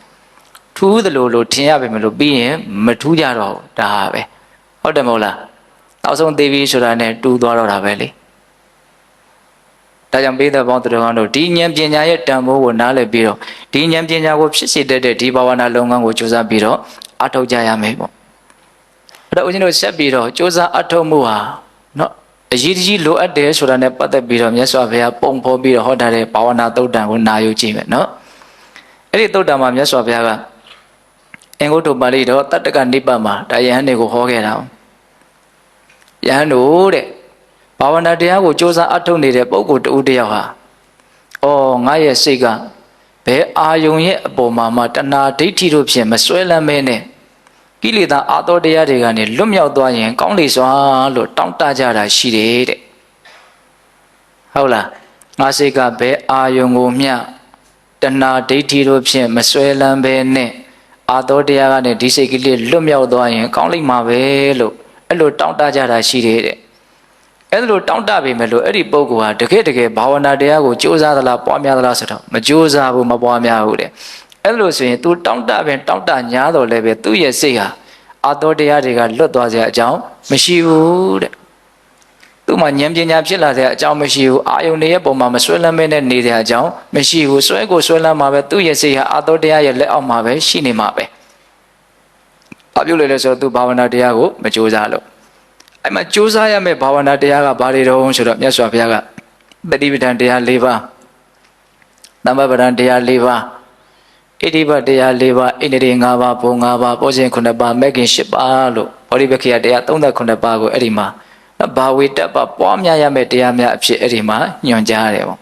ထူးသလိုလို့ထင်ရပေမဲ့လို့ပြီးရင်မထူးကြတော့ဒါပဲဟုတ်တယ်မဟုတ်လားနောက်ဆုံးသေပြီဆိုတာနဲ့တူသွားတော့တာပဲလေဒါကြောင့်ပိဋကပေါင်းတော်တို့ဒီဉာဏ်ပညာရဲ့တန်ဖိုးကိုနားလည်ပြီးတော့ဒီဉာဏ်ပညာကိုဖြစ်စေတတ်တဲ့ဒီဘာဝနာလုပ်ငန်းကိုကြိုးစားပြီးတော့အထောက်ကြရမယ်ပေါ့အဲ့တော့ဦးဇင်းတို့ဆက်ပြီးတော့ကြိုးစားအထောက်မှုဟာနော်အရေးကြီးလိုအပ်တယ်ဆိုတာနဲ့ပတ်သက်ပြီးတော့မြတ်စွာဘုရားပုံဖော်ပြီးတော့ဟောထားတဲ့ဘာဝနာသုတ်တံကိုနာယူကြည့်မယ်နော်အဲ့ဒီသုတ်တံမှာမြတ်စွာဘုရားကအင်္ဂုတ္တပါဠိတော်တတ္တကနိပတ်မှာဒါယဟန်တွေကိုဟောခဲ့တာယဟန်တို့တဲ့ဘာဝနာတရားကိုစ조사အထုတ်နေတဲ့ပုဂ္ဂိုလ်တဦးတယောက်ဟာငါရဲ့စိတ်ကဘယ်အာယုံရဲ့အပေါ်မှာတဏှာဒိဋ္ဌိတို့ဖြင့်မစွဲလမ်းမဲနဲ့ကိလေသာအာသောတရားတွေကနေလွတ်မြောက်သွားရင်ကောင်းလေစွာလို့တောင်းတကြတာရှိတယ်တဲ့ဟုတ်လားငါစိတ်ကဘယ်အာယုံကိုမျှ တဏှာဒိဋ္ဌိတို့ဖြင့်မစွဲလန်းပဲနဲ့အာသောတရားကနေဒီစိတ်ကလေးလွတ်မြောက်သွားရင်ကောင်းလိမ့်မှာပဲလို့အဲ့လိုတောင်းတကြတာရှိတယ်တဲ့အဲ့လိုတောင်းတပေမဲ့လို့အဲ့ဒီပုဂ္ဂိုလ်ဟာတကယ်ဘာဝနာတရားကိုကြိုးစားသလားပွားများသလားဆိုတော့မကြိုးစားဘူးမပွားများဘူးတဲ့အဲ့လိုဆိုရင် तू တောင်းတပင်တောင်းတညာတော့လည်းပဲသူ့ရဲ့စိတ်ဟာအာသောတရားတွေကလွတ်သွားစရာအကြောင်းမရှိဘူးတဲ့သူ့မှာဉာဏ်ပညာဖြစ်လာတဲ့အကြောင်းမရှိဘူးအာယုန်ရဲ့ပုံမှာမဆွဲလန်းမဲနဲ့နေတဲ့အကြောင်းမရှိဘူးဆွဲကိုဆွဲလန်းမှာပဲသူ့ရဲ့စိတ်ဟာအာသောတရားရဲ့လက်အောက်မှာပဲရှိနေမှာပဲဘာဖြစ်လို့လဲဆိုတော့သူဘာဝနာတရားကိုမကြိုးစားလို့အဲ့မှာကြိုးစားရမယ့်ဘာဝနာတရားကဘာတွေတုံးဆိုတော့မြတ်စွာဘုရားကတတိပဋ္ဌာန်တရား၄ပါးသမ္မာပဋ္ဌာန်တရား၄ပါးဣတိပတရား၄ပါးဣန္ဒြေ၅ပါးဘုံ၅ပါးပောဇဉ်9ပါးမဂ်ခင်10ပါးလို့ဘောဓိပက္ခိယတရား39ပါးကိုအဲ့ဒီမှာဘာဝေတ္တပပွားများရမယ့်တရားများအဖြစ်အဲ့ဒီမှာညွှန်ကြားရတယ်ပေါ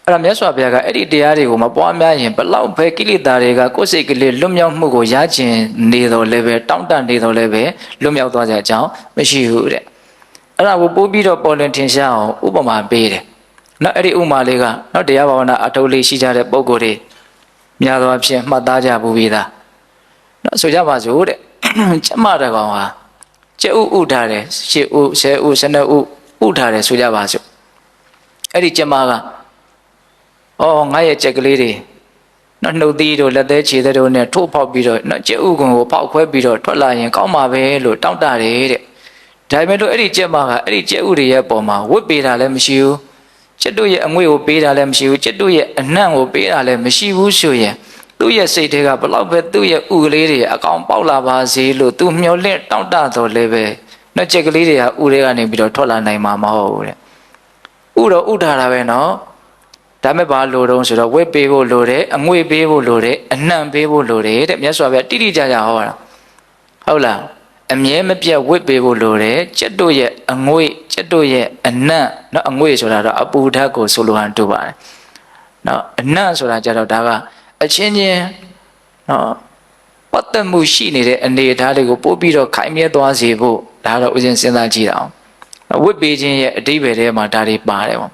့အဲ့ဒါမြတ်စွာဘုရားကအဲ့ဒီတရားတွေကိုမပွားများရင်ဘလောက်ပဲကိလေသာတွေကကိုယ်စိတ်ကလေးလွတ်မြောက်မှုကိုရကျင်နေတော်လည်းပဲတောင့်တနေတော်လည်းပဲလွတ်မြောက်သွားကြအကြောင်းမရှိဘူးတဲ့အဲ့ဒါကိုပို့ပြီးတော့ပေါ်လွင်ထင်ရှားအောင်ဥပမာပေးတယ်နော်အဲ့ဒီဥပမာလေးကနော်တရားဘာဝနာအထုတ်လေးရှိကြတဲ့ပုဂ္ဂိုလ်တွေများသောအားဖြင့်မှတ်သားကြဘူးပြီးသားနော်ဆိုကြပါစို့တဲ့ကျမတကောင်ဟာကျက်ဥထားတယ်ရှစ်ဥဆယ်ဥ12ဥထားတယ်ဆိုကြပါစို့အဲ့ဒီကျမကငါရဲ့ကြက်ကလေးတွေနော်နှုတ်သီးတို့လက်သေးခြေသေးတို့နဲ့ထိုးဖောက်ပြီးတော့နော်ကျက်ဥကွန်ကိုဖောက်ခွဲပြီးတော့ထွက်လာရင်ကောင်းမှာပဲလို့တောင်းတတယ်တဲ့ဒါပေမဲ့လို့အဲ့ဒီကျက်မကအဲ့ဒီကျက်ဥတွေရဲ့ပုံမှာဝတ်ပေးတာလည်းမရှိဘူးကျက်တို့ရဲ့အငွေ့ကိုပေးတာလည်းမရှိဘူးကျက်တို့ရဲ့အနှံ့ကိုပေးတာလည်းမရှိဘူးဆိုရင်သူ့ရဲ့စိတ်တွေကဘလောက်ပဲသူ့ရဲ့ဥကလေးတွေအကောင်ပေါက်လာပါစေလို့သူမျောလင့်တောင့်တတော်လည်းပဲနော်ကြက်ကလေးတွေကဥတွေကနေပြီးတော့ထွက်လာနိုင်မှာမဟုတ်ဘူးတဲ့ဥတော့ဥထားတာပဲနော်ဒါမဲ့ဘာလို့တုံးဆိုတော့ဝက်ပေးဖို့လိုတယ်အငွေ့ပေးဖို့လိုတယ်အနှံ့ပေးဖို့လိုတယ်တဲ့မြတ်စွာဘုရားတိတိကျကျဟောတာဟုတ်လားအမြဲမပြတ်ဝက်ပေးဖို့လိုတယ်ကျက်တို့ရဲ့အငွေ့ကျက်တို့ရဲ့အနှံ့နော်အငွေ့ဆိုတာတော့အပူဓာတ်ကိုဆိုလိုဟန်တူပါတယ်နော်အနှံ့ဆိုတာကြတော့ဒါကအချင်းချင်းနော်ပတ်သက်မှုရှိနေတဲ့အနေအထားလေးကိုပို့ပြီးတော့ခိုင်မြဲသွားစေဖို့ဒါတော့ဥစဉ်စဉ်းစားကြည့်အောင်ဝတ်ပေးခြင်းရဲ့အတိပ္ပယ်ထဲမှာဒါတွေပါတယ်ပေါ့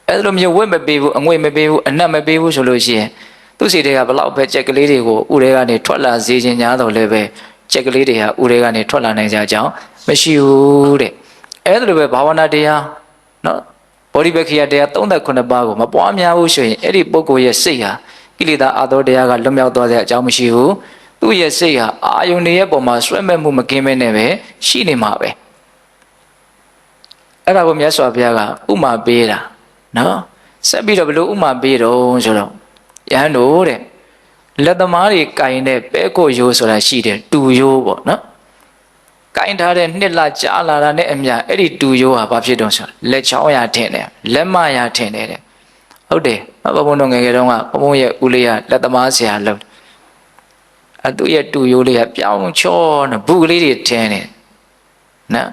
အဲ့လိုမျိုးဝတ်မပေးဘူးအငွေ့မပေးဘူးအနတ်မပေးဘူးဆိုလို့ရှိရင်သူ့စိတ်တွေကဘလောက်ပဲကြက်ကလေးတွေကိုဥတွေကနေထွက်လာစေခြင်းညာတော့လည်းပဲကြက်ကလေးတွေဟာဥတွေကနေထွက်လာနိုင်ကြကြောင်းမရှိဘူးတဲ့အဲ့လိုပဲဘာဝနာတရားနော်ဘောဓိပက္ခိယတရား39ပါးကိုမပွားများဘူးဆိုရင်အဲ့ဒီပုဂ္ဂိုလ်ရဲ့စိတ်ဟာကိလေသာအာသောတရားကလွတ်မြောက်သွားတဲ့အကြောင်းမရှိဘူးသူ့ရဲ့စိတ်ဟာအာယုန်ရဲ့ပုံမှာဆွဲမဲ့မှုမကင်းမဲနဲ့ပဲရှိနေမှာပဲအဲ့ဒါကိုမြတ်စွာဘုရားကဥမာပေးတာနော်ဆက်ပြီးတော့ဘလို့ဥမာပေးတော့ဆိုတော့ယဟန်တို့တဲ့လက်သမားတွေကင်တဲ့ပဲကိုရိုးဆိုတာရှိတယ်တူရိုးပေါ့နော်ကင်ထားတဲ့နှစ်လကြာလာတာနဲ့အမျှအဲ့ဒီတူရိုးဟာဘာဖြစ်တော့ဆိုလက်ချောင်းရထင်တယ်လက်မရထင်တယ်တဲ့ဟုတ်တယ်ဘုံတို့ငယ်ငယ်တုန်းကဘုံရဲ့ဦးလေးကလက်သမားဆရာလုပ်သူ့ရဲ့တူရိုးလေးကပြောင်းချောနေဘူးကလေးတွေထင်းတယ်နော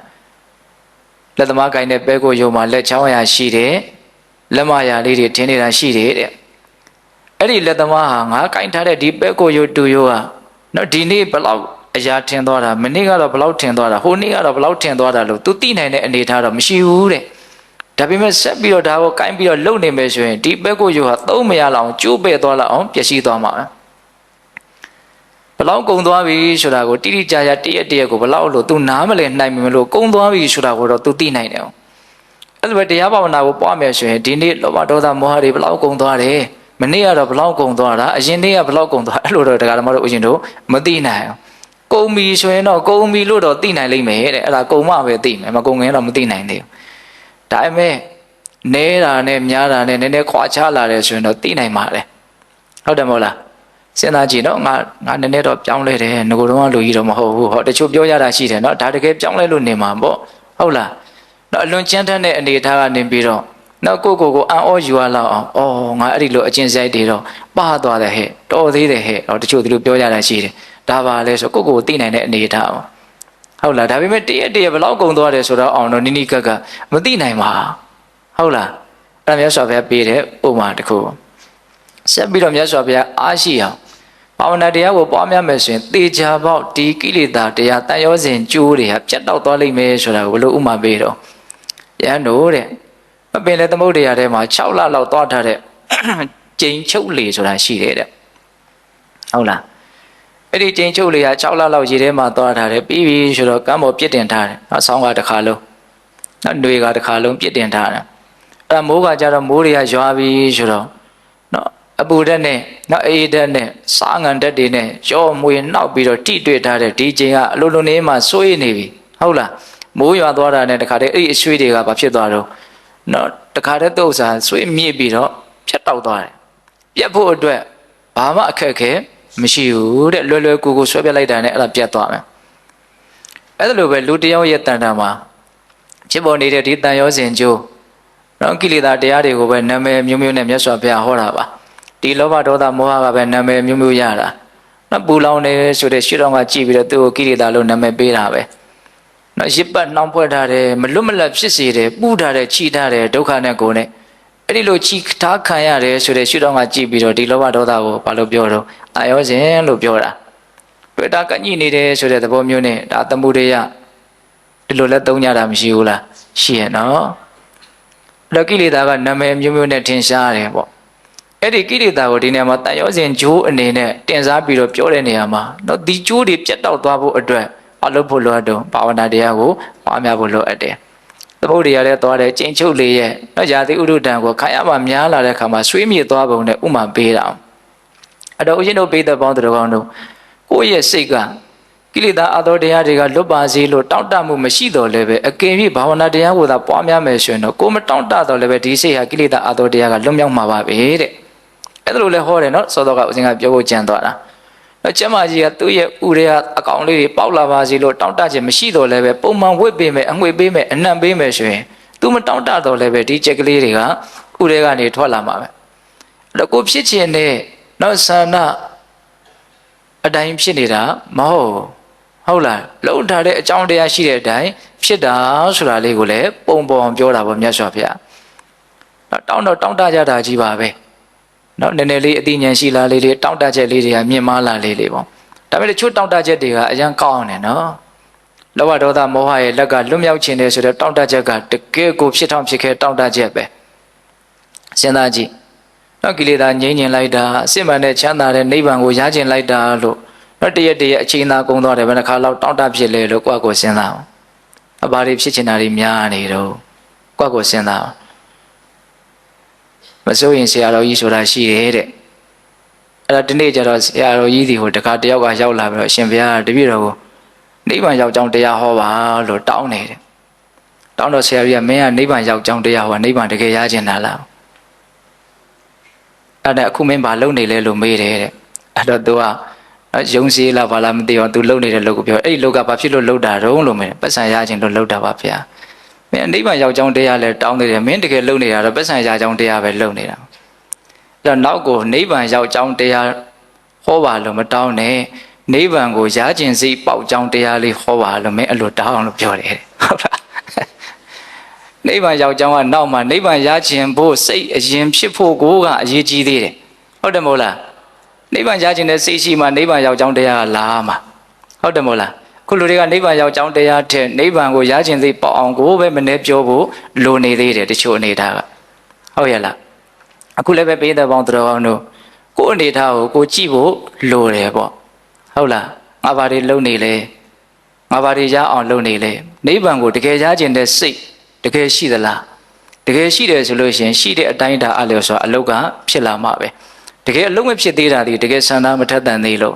်လက်သမားကင်တဲ့ပဲကိုရိုးမှာလက်ချောင်းရရှိတယ်လက်မရလေးတွေထင်းနေတာရှိတယ်တဲ့အဲ့ဒီလက်သမားဟာငါကင်ထားတဲ့ဒီပဲကိုရိုးတူရိုးဟာနော်ဒီနေ့ဘလောက်အရာထင်းသွားတာမနေ့ကတော့ဘလောက်ထင်းသွားတာဟိုနေ့ကတော့ဘလောက်ထင်းသွားတာလို့သူသိနိုင်တဲ့အနေထားတော့မရှိဘူးတဲ့ဒါပေမဲ့ဆက်ပြီးတော့ဒါကိုကိုင်းပြီးတော့လုံနေမယ်ဆိုရင်ဒီဘက်ကိုယူဟာသုံးမရလောက်အောင်ကျိုးပဲ့သွားလောက်အောင်ပျက်စီးသွားမှာဘလောက်ကုံသွားပြီဆိုတာကိုတိတိကျကျတရက်တရက်ကိုဘလောက်လို့ तू နားမလည်နိုင်မလို့ကုံသွားပြီဆိုတာကိုတော့ तू သိနိုင်တယ်အဲ့လိုပဲတရားဘာဝနာကိုပွားမယ်ဆိုရင်ဒီနေ့လောဘဒေါသမောဟတွေဘလောက်ကုံသွားတယ်မနေ့ကတော့ဘလောက်ကုံသွားတာအရင်နေ့ကဘလောက်ကုံသွားအဲ့လိုတော့တရားဓမ္မတို့ဥရှင်တို့မသိနိုင်အောင်ကုံပြီဆိုရင်တော့ကုံပြီလို့တော့သိနိုင်လိမ့်မယ်တဲ့အဲ့ဒါကုံမှပဲသိမယ်မကုံရင်တော့မသိနိုင်သေးဘူးဒါပေမဲ့နေတာနဲ့များတာနဲ့နည်းနည်းခွာချလာတယ်ဆိုရင်တော့သိနိုင်ပါလေဟုတ်တယ်မဟုတ်လားစဉ်းစားကြည့်နော်ငါနည်းနည်းတော့ပြောင်းလဲတယ်ငကိုတော့လူကြီးတော့မဟုတ်ဘူးဟောတချို့ပြောရတာရှိတယ်နော်ဒါတကယ်ပြောင်းလဲလို့နေမှာပေါ့ဟုတ်လားနော်အလွန်ကြမ်းတမ်းတဲ့အနေအထားကနေပြီးတော့နော်ကိုအံ့ဩယူရလောက်အောင်ငါအဲ့ဒီလိုအကျင့်စိုက်တွေတော့ပါသွားတယ်ဟဲ့တော်သေးတယ်ဟဲ့တော့တချို့ဒီလိုပြောရတာရှိတယ်ဒါပါလဲဆိုကိုသိနိုင်တဲ့အနေအထားပေါ့ဟုတ်လားဒါပေမဲ့တရက်ဘယ်လောက်ကုန်သွားတယ်ဆိုတော့အောင်တော့နိနိကကမသိနိုင်ပါဟုတ်လားအဲ့ဒါမြတ်စွာဘုရားပေးတဲ့ဥပမာတစ်ခုဆက်ပြီးတော့မြတ်စွာဘုရားအားရှိအောင်ဘာဝနာတရားကိုပွားများမယ်ဆိုရင်သေချာပေါက်ဒီကိလေသာတရားတန်ရောစဉ်ကျိုးတွေကပြတ်တောက်သွားလိမ့်မယ်ဆိုတာကိုဘလို့ဥပမာပေးတော့ယဟန်တို့တဲ့မပင်လေသမုဒ္ဒရာထဲမှာ6လလောက်သွားထားတဲ့ ကျိန်ချုပ်လေဆိုတာရှိတယ်တဲ့ဟုတ်လားအဲ့ဒီကျိန်ချုပ်လေက6လလောက်ရေထဲမှာသွားထားတယ်ပြီးပြီဆိုတော့ကမ်းပေါ်ပြစ်တင်ထားတယ်နောက်ဆောင်းကတစ်ခါလုံးနောက်ຫນွေကတစ်ခါလုံးပြစ်တင်ထားတယ်အဲ့ဒါမိုးကကြတော့မိုးတွေကရွာပြီဆိုတော့နော်အပူဓာတ်နဲ့နော်အေးဓာတ်နဲ့စားငံဓာတ်တွေနဲ့ရောမွေနှောက်ပြီးတော့ထိတွေ့ထားတဲ့ဒီကျိန်ကအလိုလိုနေမှစိုးရိမ်နေပြီဟုတ်လားမိုးရွာသွားတာနဲ့တခါတည်းအဲ့ဒီအရွှေတွေကဘာဖြစ်သွားတော့နော်တခါတည်းသူ့ဥစ္စာဆွေးမြစ်ပြီးတော့ဖြတ်တောက်သွားတယ်ပြတ်ဖို့အတွက်ဘာမှအခက်အခဲမရှိဘူးတဲ့လွယ်လွယ်ကူကူဆွဲပြလိုက်တာနဲ့အဲ့ဒါပြတ်သွားမယ်အဲ့ဒါလိုပဲလူတယောက်ရဲ့တဏ္ဍာမှာဖြစ်ပေါ်နေတဲ့ဒီတန်ရောစဉ်ကျိုးနော်ကိလေသာတရားတွေကိုပဲနာမည်မျိုးမျိုးနဲ့မြတ်စွာဘုရားဟောတာပါဒီလောဘဒေါသမောဟကပဲနာမည်မျိုးမျိုးရတာနော်ပူလောင်နေဆိုတဲ့ရှုထောင့်ကကြည့်ပြီးတော့သူ့ကိုကိလေသာလို့နာမည်ပေးတာပဲနော်ရစ်ပတ်နှောင်ဖွဲ့ထားတယ်မလွတ်မလပ်ဖြစ်စေတယ်ပူထားတယ်ချီထားတယ်ဒုက္ခနဲ့ကိုယ်နဲ့အဲ့ဒီလိုချီထားခံရတယ်ဆိုတဲ့ရှုထောင့်ကကြည့်ပြီးတော့ဒီလောဘဒေါသကိုဘာလို့ပြောတော့အာယောစဉ်လို့ပြောတာတွေ့တာကညှိနေတယ်ဆိုတဲ့သဘောမျိုးနဲ့ဒါသမှုရိယဒီလိုလဲသုံးကြတာမရှိဘူးလားရှိရနော်အဲ့ကိလေသာကနာမည်မျိုးမျိုးနဲ့ထင်ရှားတယ်ပေါ့အဲ့ဒီကိလေသာကိုဒီနေရာမှာတန်ရောစဉ်ဂျိုးအနေနဲ့တင်စားပြီးတော့ပြောတဲ့နေရာမှာနော်ဒီဂျိုးတွေပြတ်တောက်သွားဖို့အတွက်အလုပ်ဖို့လိုအပ်တော့ဘာဝနာတရားကိုပွားများဖို့လိုအပ်တယ်သမုဒ္ဒရာလည်းသွားတယ်ကျင့်ချုပ်လေးရဲ့နော်ယာတိဥဒ္ဒံကိုခံရမှများလာတဲ့အခါမှာဆွေးမြေ့သွားပုံနဲ့ဥမာပေးတာအဲ့တော့ဦးဇင်းတို့ပိဋကပေါင်းတော်ကောင်းတို့ကိုယ့်ရဲ့စိတ်ကကိလေသာအသောတရားတွေကလွတ်ပါစေလို့တောင့်တမှုမရှိတော့လည်းပဲအကယ်၍ဘာဝနာတရားကိုသာပွားများမယ်ဆိုရင်တော့ကိုမတောင့်တတော့လည်းပဲဒီစိတ်ဟာကိလေသာအသောတရားကလွတ်မြောက်မှာပါပဲတဲ့အဲ့ဒါလိုလဲဟောတယ်နော်စောတော့ကဦးဇင်းကပြောဖို့ကြံသွားတာနော်ကျမကြီးကသူ့ရဲ့ဥရေကအကောင်လေးတွေပေါက်လာပါစေလို့တောင့်တခြင်းမရှိတော့လည်းပဲပုံမှန်ဝတ်ပေးမယ်အငွေပေးမယ်အနံ့ပေးမယ်ဆိုရင်သူမတောင့်တတော့လည်းပဲဒီချက်ကလေးတွေကဥရေကနေထွက်လာမှာပဲအဲ့တော့ကိုဖြစ်ခြင်းနဲ့နော်ဆန္ဒအတိုင်းဖြစ်နေတာမဟုတ်လားလုံးထားတဲ့အကြောင်းတရားရှိတဲ့အတိုင်းဖြစ်တာဆိုတာလေးကိုလည်းပုံပေါ်အောင်ပြောတာပေါ့မြတ်စွာဘုရားတောင်းတကြတာကြီးပါပဲနော်နည်းနည်းလေးအသိဉာဏ်ရှိလာလေးတောင်းတချက်လေးတွေကမြင့်မားလာလေးပေါ့ဒါပေမဲ့တချို့တောင်းတချက်တွေကအရန်ကောင်းအောင်တယ်နော်လောဘဒေါသမောဟရဲ့လက်ကလွတ်မြောက်ခြင်းတယ်ဆိုတော့တောင်းတချက်ကတကယ်ကိုဖြစ်ထောင်ဖြစ်ခဲ့တောင်းတချက်ပဲစဉ်းစားကြည့်နော်ကိလေသာငြိမ်းချင်လိုက်တာအစစ်မှန်တဲ့ချမ်းသာတဲ့နိဗ္ဗာန်ကိုရချင်လိုက်တာလို့နော်တရက်အချိန်သာကုန်သွားတယ်ဘယ်နှခါလောက်တောင်းတဖြစ်လဲလို့ကိုယ့်ကိုစဉ်းစားအောင်ဘာတွေဖြစ်ချင်တာတွေများနေတော့ကိုယ့်ကိုစဉ်းစားအောင်မစိုးရင်ဆရာတော်ကြီးဆိုတာရှိတယ်တဲ့အဲ့ဒါဒီနေ့ကျတော့ဆရာတော်ကြီးဒီဟိုတခါတယောက်ကရောက်လာပြီးတော့အရှင်ဘုရားတပည့်တော်ကိုနိဗ္ဗာန်ရောက်ကြောင်းတရားဟောပါလို့တောင်းနေတယ်တောင်းတော့ဆရာကြီးကမင်းကနိဗ္ဗာန်ရောက်ကြောင်းတရားဟောနိဗ္ဗာန်တကယ်ရချင်တာလားအဲ့ဒါအခုမင်းဘာလုပ်နေလဲလို့မေးတယ်တဲ့အဲ့တော့သူကယုံစီလားဘာလားမသိအောင်သူလုပ်နေတဲ့လုပ်ကိုပြောအဲ့ဒီလုပ်ကဘာဖြစ်လို့လုပ်တာတုံးလို့မေးပတ်စံရခြင်းလို့လုပ်တာပါဗျာမင်းနိဗ္ဗာန်ရောက်ကြောင်းတရားလဲတောင်းနေတယ်မင်းတကယ်လုပ်နေတာတော့ပတ်စံရကြောင်းတရားပဲလုပ်နေတာအဲ့တော့နောက်ကိုနိဗ္ဗာန်ရောက်ကြောင်းတရားဟောပါလို့မတောင်းနဲ့နိဗ္ဗာန်ကိုရခြင်းစိတ်ပေါက်ကြောင်းတရားလေးဟောပါလို့မင်းအဲ့လိုတောင်းအောင်လို့ပြောတယ်ဟုတ်လားနိဗ္ဗာန်ရောက်ကြောင်းကနောက်မှနိဗ္ဗာန်ရခြင်းဖို့စိတ်အရင်ဖြစ်ဖို့ကိုကအရေးကြီးသေးတယ်ဟုတ်တယ်မို့လားနိဗ္ဗာန်ရခြင်းတဲ့စိတ်ရှိမှနိဗ္ဗာန်ရောက်ကြောင်းတရားကလာမှာဟုတ်တယ်မို့လားခုလူတွေကနိဗ္ဗာန်ရောက်ကြောင်းတရားထက်နိဗ္ဗာန်ကိုရခြင်းစိတ်ပေါက်အောင်ကိုပဲမနှဲပြောဖို့လိုနေသေးတယ်တချို့အနေထားကဟုတ်ရဲ့လားအခုလည်းပဲပိဋကပေါင်းတော်အောင်တို့ကိုယ်အနေထားကိုကိုကြည့်ဖို့လိုတယ်ပေါ့ဟုတ်လားငါဘာတွေလုပ်နေလဲငါဘာတွေရအောင်လုပ်နေလဲနိဗ္ဗာန်ကိုတကယ်ရခြင်းတဲ့စိတ်တကယ်ရှိသလားတကယ်ရှိတယ်ဆိုလို့ရှိရင်ရှိတဲ့အတိုင်းဒါအလျော်ဆိုအလုတ်ကဖြစ်လာမှာပဲတကယ်အလုံးမဖြစ်သေးတာဒီတကယ်ဆန္ဒမထက်တန်သေးလို့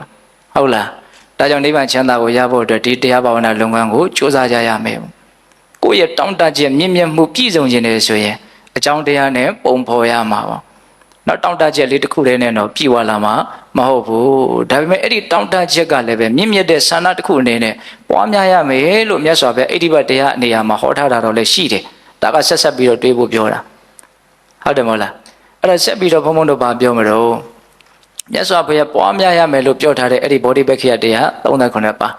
ဟုတ်လားဒါကြောင့်နိဗ္ဗာန်ချမ်းသာကိုရဖို့အတွက်ဒီတရားဘာဝနာလုပ်ငန်းကိုကြိုးစားကြရမယ်ကိုယ့်ရဲ့တောင်းတချက်မြင့်မြတ်မှုပြည့်စုံခြင်းနဲ့ဆိုရင်အကြောင်းတရားနဲ့ပုံဖော်ရမှာပါနောက်တောင်းတချက်လေးတစ်ခုတည်းနဲ့တော့ပြည့်ဝလာမှာမဟုတ်ဘူးဒါပေမဲ့အဲ့ဒီတောင်းတချက်ကလည်းပဲမြင့်မြတ်တဲ့ဆန္ဒတစ်ခုအနေနဲ့ပွားများရမယ်လို့မြတ်စွာဘုရားအိဋ္ဌိပတ်တရားအနေရာမှာဟောထားတာတော့လည်းရှိတယ်ဒါကဆက်ပြီးတော့တွေးဖို့ပြောတာဟုတ်တယ်မဟုတ်လားအဲ့ဒါဆက်ပြီးတော့ဘုံဘုံတို့ဘာပြောမလို့မြတ်စွာဘုရားပွားများရမယ်လို့ပြောထားတဲ့အဲ့ဒီဗောဓိပက္ခိယတရား39ပါ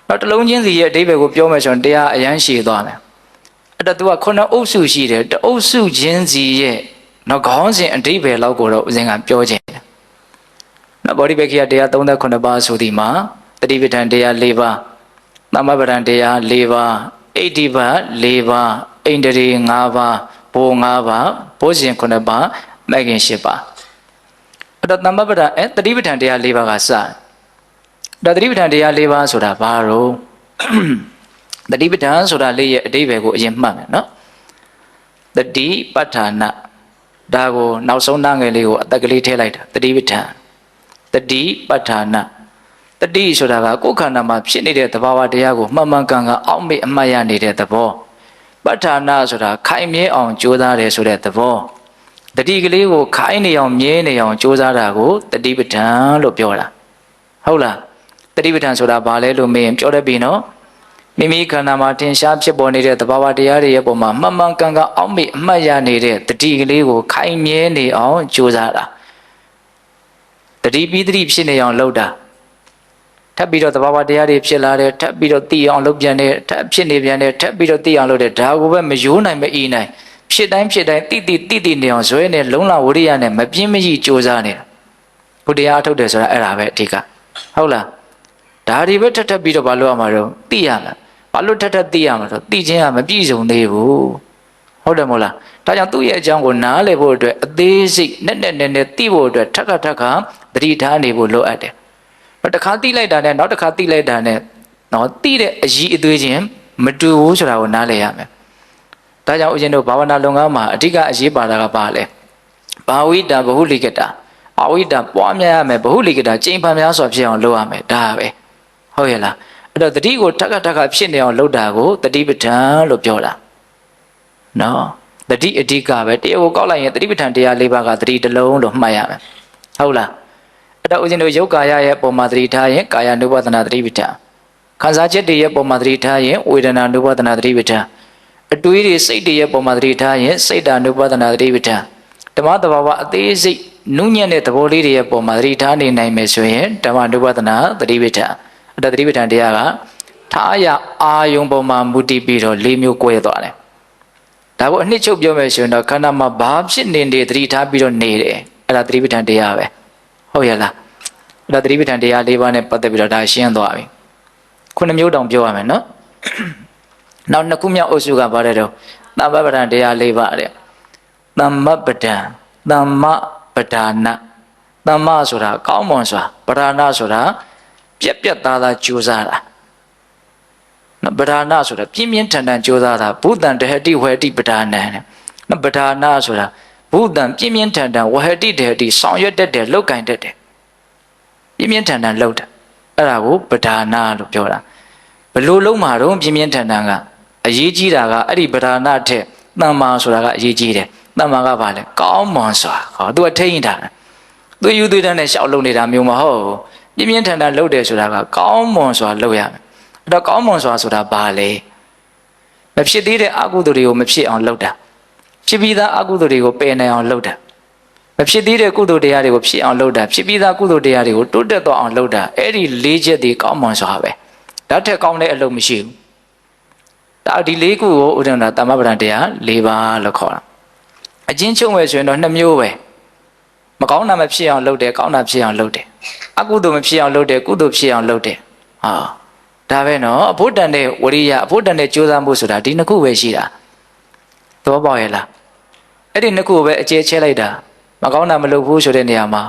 နောက်တစ်လုံးချင်းစီရဲ့အဓိပ္ပာယ်ကိုပြောမယ်ဆိုရင်တရားအရန်ရှည်သွားမယ်အဲ့ဒါသူကခုနှစ်အုပ်စုရှိတယ်တအုပ်စုချင်းစီရဲ့နောက်ခေါင်းစဉ်အဓိပ္ပာယ်လောက်ကိုတော့ဦးဇင်းကပြောခြင်းနောက်ဗောဓိပက္ခိယတရား39ပါဆိုဒီမှာတတိပဋ္ဌာန်တရား4ပါးသမဗရံတရား4ပါးဣဋ္ဌိပတ်4ပါးဣန္ဒြေ5ပါးဘိုး5ပါးဘိုးရှင်9ပါးမဂ္ဂင်10ပါး တော့သမ္မပဒတတိပဋ္ဌာန်တရား၄ပါးကစတော့တတိပဋ္ဌာန်တရား၄ပါးဆိုတာဘာလို့တတိပဋ္ဌာန်ဆိုတာလေးရဲ့အဓိပ္ပာယ်ကိုအရင်မှတ်မယ်နော်တတိပဋ္ဌာနဒါကိုနောက်ဆုံးနားငယ်လေးကိုအတက်ကလေးထည့်လိုက်တာတတိပဋ္ဌာန်တတိပဋ္ဌာနတတိဆိုတာကကိုယ်ခန္ဓာမှာဖြစ်နေတဲ့သဘာဝတရားကိုမှန်မှန်ကန်ကန်အောက်မေ့အမှတ်ရနေတဲ့သဘောပဋ္ဌာနဆိုတာခိုင်မြဲအောင်ကြိုးစားတယ်ဆိုတဲ့သဘောတတိကလေးကိုခိုင်နေအောင်မြဲနေအောင်ကြိုးစားတာကိုတတိပဋ္ဌာန်လို့ပြောတာဟုတ်လားတတိပဋ္ဌာန်ဆိုတာဘာလဲလို့မေးရင်ပြောတတ်ပြီနော်မိမိခန္ဓာမှာထင်ရှားဖြစ်ပေါ်နေတဲ့သဘာဝတရားတွေရဲ့ပုံမှာမှန်မှန်ကန်ကန်အောက်မေ့အမှတ်ရနေတဲ့တတိကလေးကိုခိုင်မြဲနေအောင်ကြိုးစားတာတတိပိသတိဖြစ်နေအောင်လုပ်တာထပ်ပြီးတော့သဘာဝတရားတွေဖြစ်လာတယ်ထပ်ပြီးတော့သိအောင်လုပ်ပြန်တယ်ထပ်ဖြစ်နေပြန်တယ်ထပ်ပြီးတော့သိအောင်လုပ်တယ်ဒါကိုပဲမယိုးနိုင်မအီးနိုင်ဖြစ်တိုင်းတိနေအောင်ဇွဲနဲ့လုံလဝရိယနဲ့မပြင်းမကြီးကြိုးစားနေတာဘုရားအထုတ်တယ်ဆိုတာအဲ့ဒါပဲအဓိကဟုတ်လားဒါတွေပဲထပ်ပြီးတော့ဘာလို့ရမှာတော့သိရမှာဘာလို့ထပ်သိရမှာတော့သိခြင်းကမပြည့်စုံသေးဘူးဟုတ်တယ်မို့လားဒါကြောင့်သူ့ရဲ့အကြောင်းကိုနားလည်ဖို့အတွက်အသေးစိတ်နဲ့သိဖို့အတွက်ထပ်ခါသတိထားနေဖို့လိုအပ်တယ်တစ်ခါသိလိုက်တာနဲ့နောက်တစ်ခါသိလိုက်တာနဲ့နော်သိတဲ့အရေးအသွေးချင်းမတူဘူးဆိုတာကိုနားလည်ရမယ်ဒါကြောင့်ဦးဇင်းတို့ဘာဝနာလုပ်ငန်းမှာအဓိကအရေးပါတာကဘာလဲဘာဝိတဘဟုလိကတာအဝိတပွားများရမယ်ဘဟုလိကတာကျင့်ဖန်များစွာဖြစ်အောင်လုပ်ရမယ်ဒါပဲဟုတ်ရဲ့လားအဲ့တော့တတိကိုထပ်ခါဖြစ်နေအောင်လုပ်တာကိုတတိပဋ္ဌာန်လို့ပြောတာနော်တတိအဓိကပဲတရားကိုကောက်လိုက်ရင်တတိပဋ္ဌာန်တရား၄ပါးကတတိတစ်လုံးလို့မှတ်ရမယ်ဟုတ်လားအဲ့တော့ဦးဇင်းတို့ယုတ်ကာယရဲ့ပုံမှာသတိထားရင်ကာယ ानु ပဒနာသတိပဋ္ဌာန်ခံစားချက်တွေရဲ့ပုံမှာသတိထားရင်ဝေဒနာ ानु ပဒနာသတိပဋ္ဌာန်အတွေးတွေစိတ်တွေရဲ့ပုံမှာသတိထားရင်စိတ်ဓာ ानु ပဒနာသတိပဋ္ဌာန်ဓမ္မတဘာဝအသေးစိတ်နုညံ့တဲ့သဘောလေးတွေရဲ့ပုံမှာသတိထားနေနိုင်မယ်ဆိုရင်ဓမ္မ ानु ပဒနာသတိပဋ္ဌာန်အဲ့ဒါသတိပဋ္ဌာန်တရားကထားရအာယုံပုံမှာမူတည်ပြီးတော့၄မျိုး꿰သွားတယ်ဒါကိုအနှစ်ချုပ်ပြောမယ်ဆိုရင်တော့ခန္ဓာမှာဘာဖြစ်နေနေသတိထားပြီးတော့နေတယ်အဲ့ဒါသတိပဋ္ဌာန်တရားပဲဟုတ်ရဲ့လားအဲ့ဒါသတိပဋ္ဌာန်တရား၄ပါးနဲ့ပတ်သက်ပြီးတော့ဒါရှင်းသွားပြီခုနှစ်မျိုးတောင်ပြောရမယ်နော်နောက်နှစ်ခုမြောက်အုပ်စုကဘာလဲတော့သမ္မပဋ္ဌာန်တရား၄ပါးတဲ့သမ္မပဋ္ဌာန်သမ္မပဋ္ဌာနသမ္မဆိုတာကောင်းမွန်စွာပဋ္ဌာနဆိုတာပြက်သားကြိုးစားတာနော်ပဋ္ဌာနဆိုတာပြင်းပြင်းထန်ထန်ကြိုးစားတာဘုဒ္ဓံတဟတိဝဟတိပဋ္ဌာနံနော်ပဋ္ဌာနဆိုတာဘုဒ္ဓံပြင်းပြင်းထန်ထန်ဝဟတိတဟတိဆောင်ရွက်တတ်တယ်လောက်ကင်တတ်တယ်ပြင်းပြင်းထန်ထန်လောက်တာအဲ့ဒါကိုပဋ္ဌာနလို့ပြောတာဘလို့လုံးမှာတော့ပြင်းပြင်းထန်ထန်ကအရေးကြီးတာကအဲ့ဒီပဋ္ဌာနထက်သမ္မာဆိုတာကအရေးကြီးတယ်သမ္မာကဘာလဲကောင်းမွန်စွာဟောသူကထိန်းထားတာသူယူသွေးတန်းနဲ့ရှောက်လုံနေတာမျိုးမဟုတ်ပြင်းပြင်းထန်ထန်လုပ်တယ်ဆိုတာကကောင်းမွန်စွာလုပ်ရမယ်အဲ့တော့ကောင်းမွန်စွာဆိုတာဘာလဲမဖြစ်သေးတဲ့အကုသိုလ်တွေကိုမဖြစ်အောင်လုပ်တာဖြစ်ပြီးသားအကုသိုလ်တွေကိုပယ်နိုင်အောင်လုပ်တာမဖြစ်သေးတဲ့ကုသိုလ်တရားတွေကိုဖြစ်အောင်လုပ်တာဖြစ်ပြီးသားကုသိုလ်တရားတွေကိုတိုးတက်သွားအောင်လုပ်တာအဲ့ဒီ၄ချက်ဒီကောင်းမွန်စွာပဲဒါထက်ကောင်းတဲ့အလုပ်မရှိဘူးဒါဒီ၄ခုကိုဥဒ္ဒနာသမ္မပဋ္ဌာန်တရား၄ပါးလို့ခေါ်တာအချင်းချုပ်ဝဲဆိုရင်တော့2မျိုးပဲမကောင်းတာမဖြစ်အောင်လုပ်တယ်ကောင်းတာဖြစ်အောင်လုပ်တယ်အကုသိုလ်မဖြစ်အောင်လုပ်တယ်ကုသိုလ်ဖြစ်အောင်လုပ်တယ်ဟာဒါပဲနော်အဖို့တန်တဲ့ဝရိယအဖို့တန်တဲ့ကြိုးစားမှုဆိုတာဒီနှစ်ခုပဲရှိတာသဘောပေါက်ရဲ့လားအဲ့ဒီနှစ်ခုပဲအကျဲချဲလိုက်တာမကောင်းတာမလုပ်ဘူးဆိုတဲ့နေရာမှာ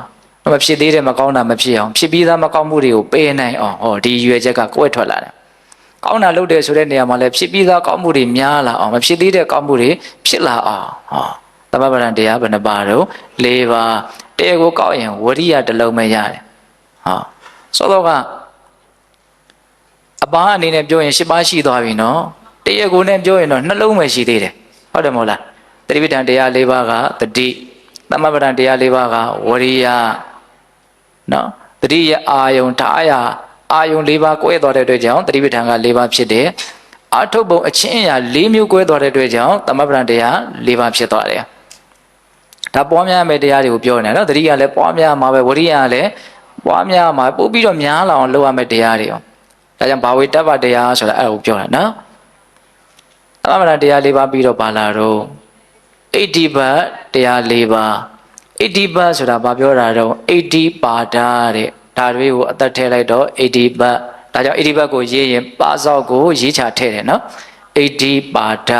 မဖြစ်သေးတဲ့မကောင်းတာမဖြစ်အောင်ဖြစ်ပြီးသားမကောင်းမှုတွေကိုပယ်နိုင်အောင်ဟောဒီရွယ်ချက်ကကွဲထွက်လာတယ်ကောင်းတာလုပ်တယ်ဆိုတဲ့နေရာမှာလည်းဖြစ်ပြီးသားကောင်းမှုတွေများလာအောင်မဖြစ်သေးတဲ့ကောင်းမှုတွေဖြစ်လာအောင်ဟောသမ္မာပဋ္ဌာန်တရားဘယ်နှပါတော့၄ပါးတရားကိုကောက်ရင်ဝရိယတစ်လုံးပဲရတယ်ဟောစောတော့ကအပန်းအနေနဲ့ပြောရင်၈ပါးရှိသွားပြီနော်တရားကိုနဲ့ပြောရင်တော့နှလုံးပဲရှိသေးတယ်ဟုတ်တယ်မဟုတ်လားသတိပဋ္ဌာန်တရား၄ပါးကတတိသမ္မာပဋ္ဌာန်တရား၄ပါးကဝရိယနော်တတိယအာယုံထားရအာယုံ၄ပါး꿰သွားတဲ့အတွက်ကြောင့်သတိပဋ္ဌာန်က၄ပါးဖြစ်တယ်အာထုတ်ပုံအချင်းအရာ၄မျိုး꿰သွားတဲ့အတွက်ကြောင့်သမ္မာပဋ္ဌာန်တရား၄ပါးဖြစ်သွားတယ်ဒါပွားများမဲ့တရားတွေကိုပြောနေတယ်နော်သတိကလည်းပွားများမှာပဲဝရိယကလည်းပွားများမှာပို့ပြီးတော့များလာအောင်လုပ်ရမယ့်တရားတွေရောဒါကြောင့်ဘာဝေတ္တပတရားဆိုတာအဲ့ဒါကိုပြောတာနော်သမ္မာပဋ္ဌာန်တရား၄ပါးပြီးတော့ပါလာတော့ဣတိပတ်တရား၄ပါးဣတိပတ်ဆိုတာဘာပြောတာတော့ဣတိပါဒတဲ့ဒါတွေကိုအသက်ထည့်လိုက်တော့ဣတိပတ်ဒါကြောင့်ဣတိပတ်ကိုရေးရင်ပါစောက်ကိုရေးချထည့်တယ်နော်ဣတိပါဒ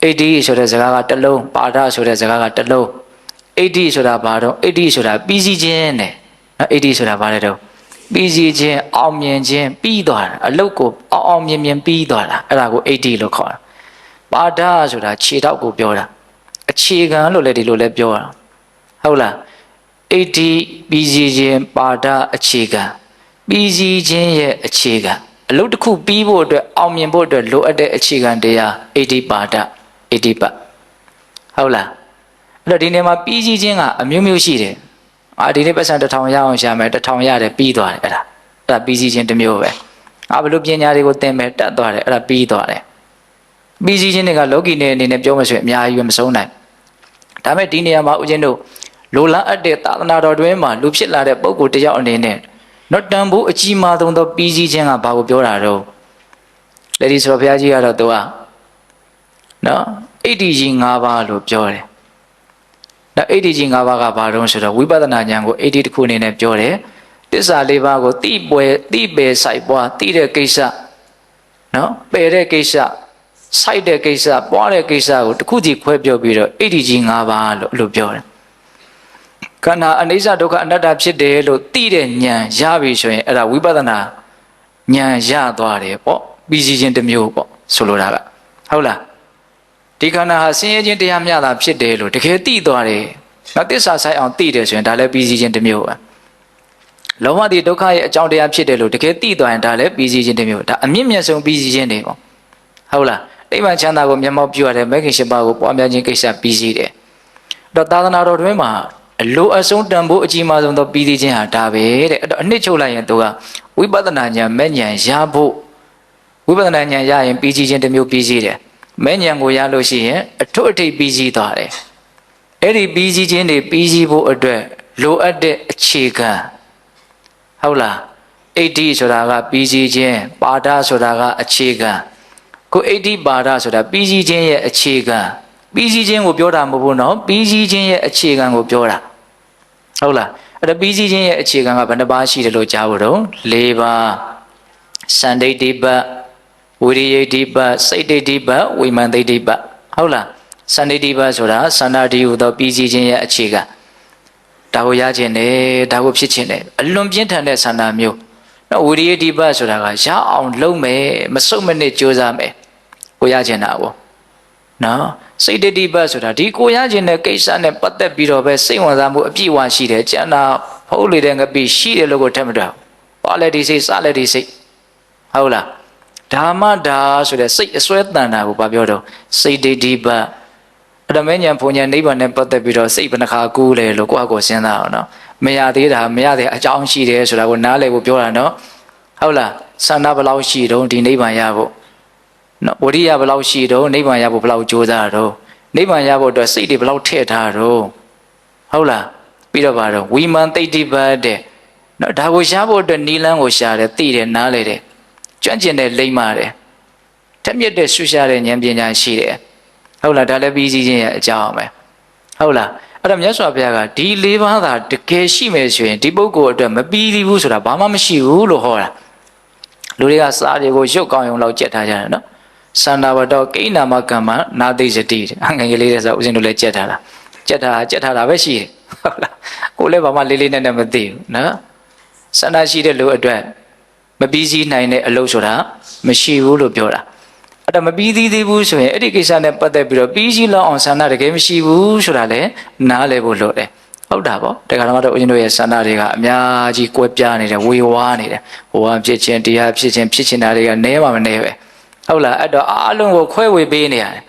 ဣတိဆိုတဲ့စကားကတစ်လုံးပါဒဆိုတဲ့စကားကတစ်လုံး 80ဆိုတာဘာတော့80ဆိုတာပြီးစီးခြင်းနဲ့နော်80ဆိုတာဘာလဲတော့ပြီးစီးခြင်းအောင်မြင်ခြင်းပြီးသွားတာအလုတ်ကိုအောင်မြင်ပြီးသွားတာအဲ့ဒါကို80လို့ခေါ်တာပါဒဆိုတာခြေထောက်ကိုပြောတာအခြေခံလို့လည်းဒီလိုလည်းပြောတာဟုတ်လား80ပြီးစီးခြင်းပါဒအခြေခံပြီးစီးခြင်းရဲ့အခြေခံအလုတ်တစ်ခုပြီးဖို့အတွက်အောင်မြင်ဖို့အတွက်လိုအပ်တဲ့အခြေခံတရား80ပါဒ80ပတ်ဟုတ်လားအဲ့တော့ဒီနေရာမှာပြီးစီးခြင်းကအမျိုးမျိုးရှိတယ်ဒီနေ့ပတ်စံ1000ရအောင်ရှာမယ်1000ရတယ်ပြီးသွားတယ်အဲ့ဒါပြီးစီးခြင်းတစ်မျိုးပဲဘယ်လိုပညာတွေကိုသင်မယ်တတ်သွားတယ်အဲ့ဒါပြီးသွားတယ်ပြီးစီးခြင်းတွေကလောကီနဲ့အနေနဲ့ပြောမှဆိုရင်အများကြီးပဲမဆုံးနိုင်ဒါမဲ့ဒီနေရာမှာဦးဇင်းတို့လိုလားအပ်တဲ့သာသနာတော်တွင်မှာလူဖြစ်လာတဲ့ပုဂ္ဂိုလ်တစ်ယောက်အနေနဲ့တော့တန်ဖိုးအကြီးမားဆုံးသောပြီးစီးခြင်းကဘာကိုပြောတာတော့လက်ဒီဆိုတော့ဘုရားကြီးကတော့သူကနော်ဣတိကြီး၅ပါးလို့ပြောတယ်ဒါဣတိကြီး၅ပါးကဘာတော့ဆိုတော့ဝိပဿနာဉာဏ်ကိုဣတိတစ်ခုအနေနဲ့ပြောတယ်တစ္ဆာ၄ပါးကိုတိပယ်ဆိုင်ပွားတိတဲ့ကိစ္စနော်ပယ်တဲ့ကိစ္စစိုက်တဲ့ကိစ္စပွားတဲ့ကိစ္စကိုတစ်ခုစီခွဲပြောပြီးတော့ဣတိကြီး၅ပါးလို့ပြောတယ်ခန္ဓာအနိစ္စဒုက္ခအနတ္တဖြစ်တယ်လို့သိတဲ့ဉာဏ်ရပြီဆိုရင်အဲ့ဒါဝိပဿနာဉာဏ်ရသွားတယ်ပေါ့ပြီးစီးခြင်းတစ်မျိုးပေါ့ဆိုလိုတာကဟုတ်လားဒီခန္ဓာဟာဆင်းရဲခြင်းတရားမျှတာဖြစ်တယ်လို့တကယ်သိသွားတယ်နောက်သစ္စာဆိုင်အောင်သိတယ်ဆိုရင်ဒါလည်းပြီးစီးခြင်းတစ်မျိုးပဲလောဘတိဒုက္ခရဲ့အကြောင်းတရားဖြစ်တယ်လို့တကယ်သိသွားရင်ဒါလည်းပြီးစီးခြင်းတစ်မျိုးဒါအမြင့်မြတ်ဆုံးပြီးစီးခြင်းတွေပေါ့ဟုတ်လားနိဗ္ဗာန်ချမ်းသာကိုမျက်မှောက်ပြုရတဲ့မဂ္ဂင်၈ပါးကိုပွားများခြင်းကိစ္စပြီးစီးတယ်တော့သာသနာတော်တွင်မှာအလိုအဆုံးတန်ဖိုးအကြီးမားဆုံးသောပြီးစီးခြင်းဟာဒါပဲတဲ့အဲ့တော့အနှစ်ချုပ်လိုက်ရင်သူကဝိပဿနာဉာဏ်မဲ့ဉာဏ်ရဖို့ဝိပဿနာဉာဏ်ရရင်ပြီးစီးခြင်းတစ်မျိုးပြီးစီးတယ်မဲ့ဉာဏ်ကိုရလို့ရှိရင်အထွတ်အထိပ်ပြီးစီးသွားတယ်အဲ့ဒီပြီးစီးခြင်းတွေပြီးစီးဖို့အတွက်လိုအပ်တဲ့အခြေခံဟုတ်လား80ဆိုတာကပြီးစီးခြင်းပါဒဆိုတာကအခြေခံကို80ပါဒဆိုတာပြီးစီးခြင်းရဲ့အခြေခံပြီးစီးခြင်းကိုပြောတာမဟုတ်ဘူးနော်ပြီးစီးခြင်းရဲ့အခြေခံကိုပြောတာဟုတ်လားအဲ့ဒါပြီးစီးခြင်းရဲ့အခြေခံကဘယ်နှပါးရှိတယ်လို့ကြားဖို့တော့၄ပါးစန္ဒိဋ္ဌိပတ်ဝိရိယိဋ္ဌိပတ်စိတ်ဒိဋ္ဌိပတ်ဝိမာန်ဒိဋ္ဌိပတ်ဟုတ်လားစန္ဒိဋ္ဌိပတ်ဆိုတာစန္ဒတိဟူသောပြီးစီးခြင်းရဲ့အခြေခံဒါကိုရခြင်းနဲ့ဒါကိုဖြစ်ခြင်းနဲ့အလွန်ပြင်းထန်တဲ့ဆန္ဒမျိုးနော်ဝိရိယိဋ္ဌိပတ်ဆိုတာကရအောင်လုပ်မယ်မစုံမနစ်ကြိုးစားမယ်ကိုရခြင်းတာပေါ့နော်စိတ်တတိပတ်ဆိုတာဒီကိုရခြင်းတဲ့ကိစ္စနဲ့ပတ်သက်ပြီးတော့ပဲစိတ်ဝင်စားမှုအပြည့်အဝရှိတယ်ကျန်တာဖုံးလေတဲ့ငပိရှိတယ်လို့ကိုထက်မတော့ပါလက်ဒီစိတ်စလက်ဒီစိတ်ဟုတ်လားဓမ္မဒါဆိုတဲ့စိတ်အစွဲတန်တာကိုပြောတော့စိတ်တတိပတ်အတမဉ္ဇဉ်ဘုံဉဏ်နိဗ္ဗာန်နဲ့ပတ်သက်ပြီးတော့စိတ်ဘယ်နှခါကူးလဲလို့ကိုယ့်အကိုစဉ်းစားအောင်နော်မရသေးတာမရတဲ့အကြောင်းရှိတယ်ဆိုတာကိုနားလည်ဖို့ပြောတာနော်ဟုတ်လားဆန္ဒဘယ်လောက်ရှိတုံးဒီနိဗ္ဗာန်ရဖို့နော်ဝိရိယဘယ်လောက်ရှိတော့နိဗ္ဗာန်ရဖို့ဘယ်လောက်ကြိုးစားတော့နိဗ္ဗာန်ရဖို့အတွက်စိတ်တွေဘယ်လောက်ထည့်ထားတော့ဟုတ်လားပြီးတော့ပါတော့ဝိမာန်သိတိပတ်တဲ့နော်ဒါကိုရှားဖို့အတွက်နီလန်းကိုရှာတယ်သိတယ်နားလေတယ်ကြွန့်ကျင်တယ်လိမ့်မာတယ်ထက်မြက်တဲ့ရှုရှားတဲ့ဉာဏ်ပညာရှိတယ်ဟုတ်လားဒါလည်းပြီးစီးခြင်းရဲ့အကြောင်းပဲဟုတ်လားအဲ့တော့မြတ်စွာဘုရားကဒီ၄ပါးသာတကယ်ရှိမယ်ဆိုရင်ဒီပုဂ္ဂိုလ်အတွက်မပြီးသေးဘူးဆိုတာဘာမှမရှိဘူးလို့ဟောတာလူတွေကစားတွေကိုရုပ်ကောင်းရုံလောက်ကြက်ထားကြတယ်နော်စန္ဒဝတ္တကိဏမကမ္မနာသိစတိငယ်ကလေးတွေဆိုဦးဇင်းတို့လည်းကြက်ထားတာပဲရှိတယ်ဟုတ်လားကိုလည်းဘာမှလေးလေးနက်နက်မသိဘူးနော်စန္ဒရှိတဲ့လူအတွက်မပြီးစီးနိုင်တဲ့အလုပ်ဆိုတာမရှိဘူးလို့ပြောတာအဲ့တော့မပြီးသေးဘူးဆိုရင်အဲ့ဒီကိစ္စနဲ့ပတ်သက်ပြီးတော့ပြီးစီးလောက်အောင်ဆန္ဒတကယ်မရှိဘူးဆိုတာလည်းနားလည်ဖို့လိုတယ်ဟုတ်တာပေါ့တခါတော့ဦးဇင်းတို့ရဲ့ဆန္ဒတွေကအများကြီးကွဲပြားနေတယ်ဝေဝါးနေတယ်ဟိုကဖြစ်ခြင်းတရားဖြစ်ခြင်းဖြစ်ခြင်းတာတွေကနဲမှမနဲပဲဟုတ်လားအဲ့တော့အားလုံးကိုခွဲဝေပေးနေရတယ်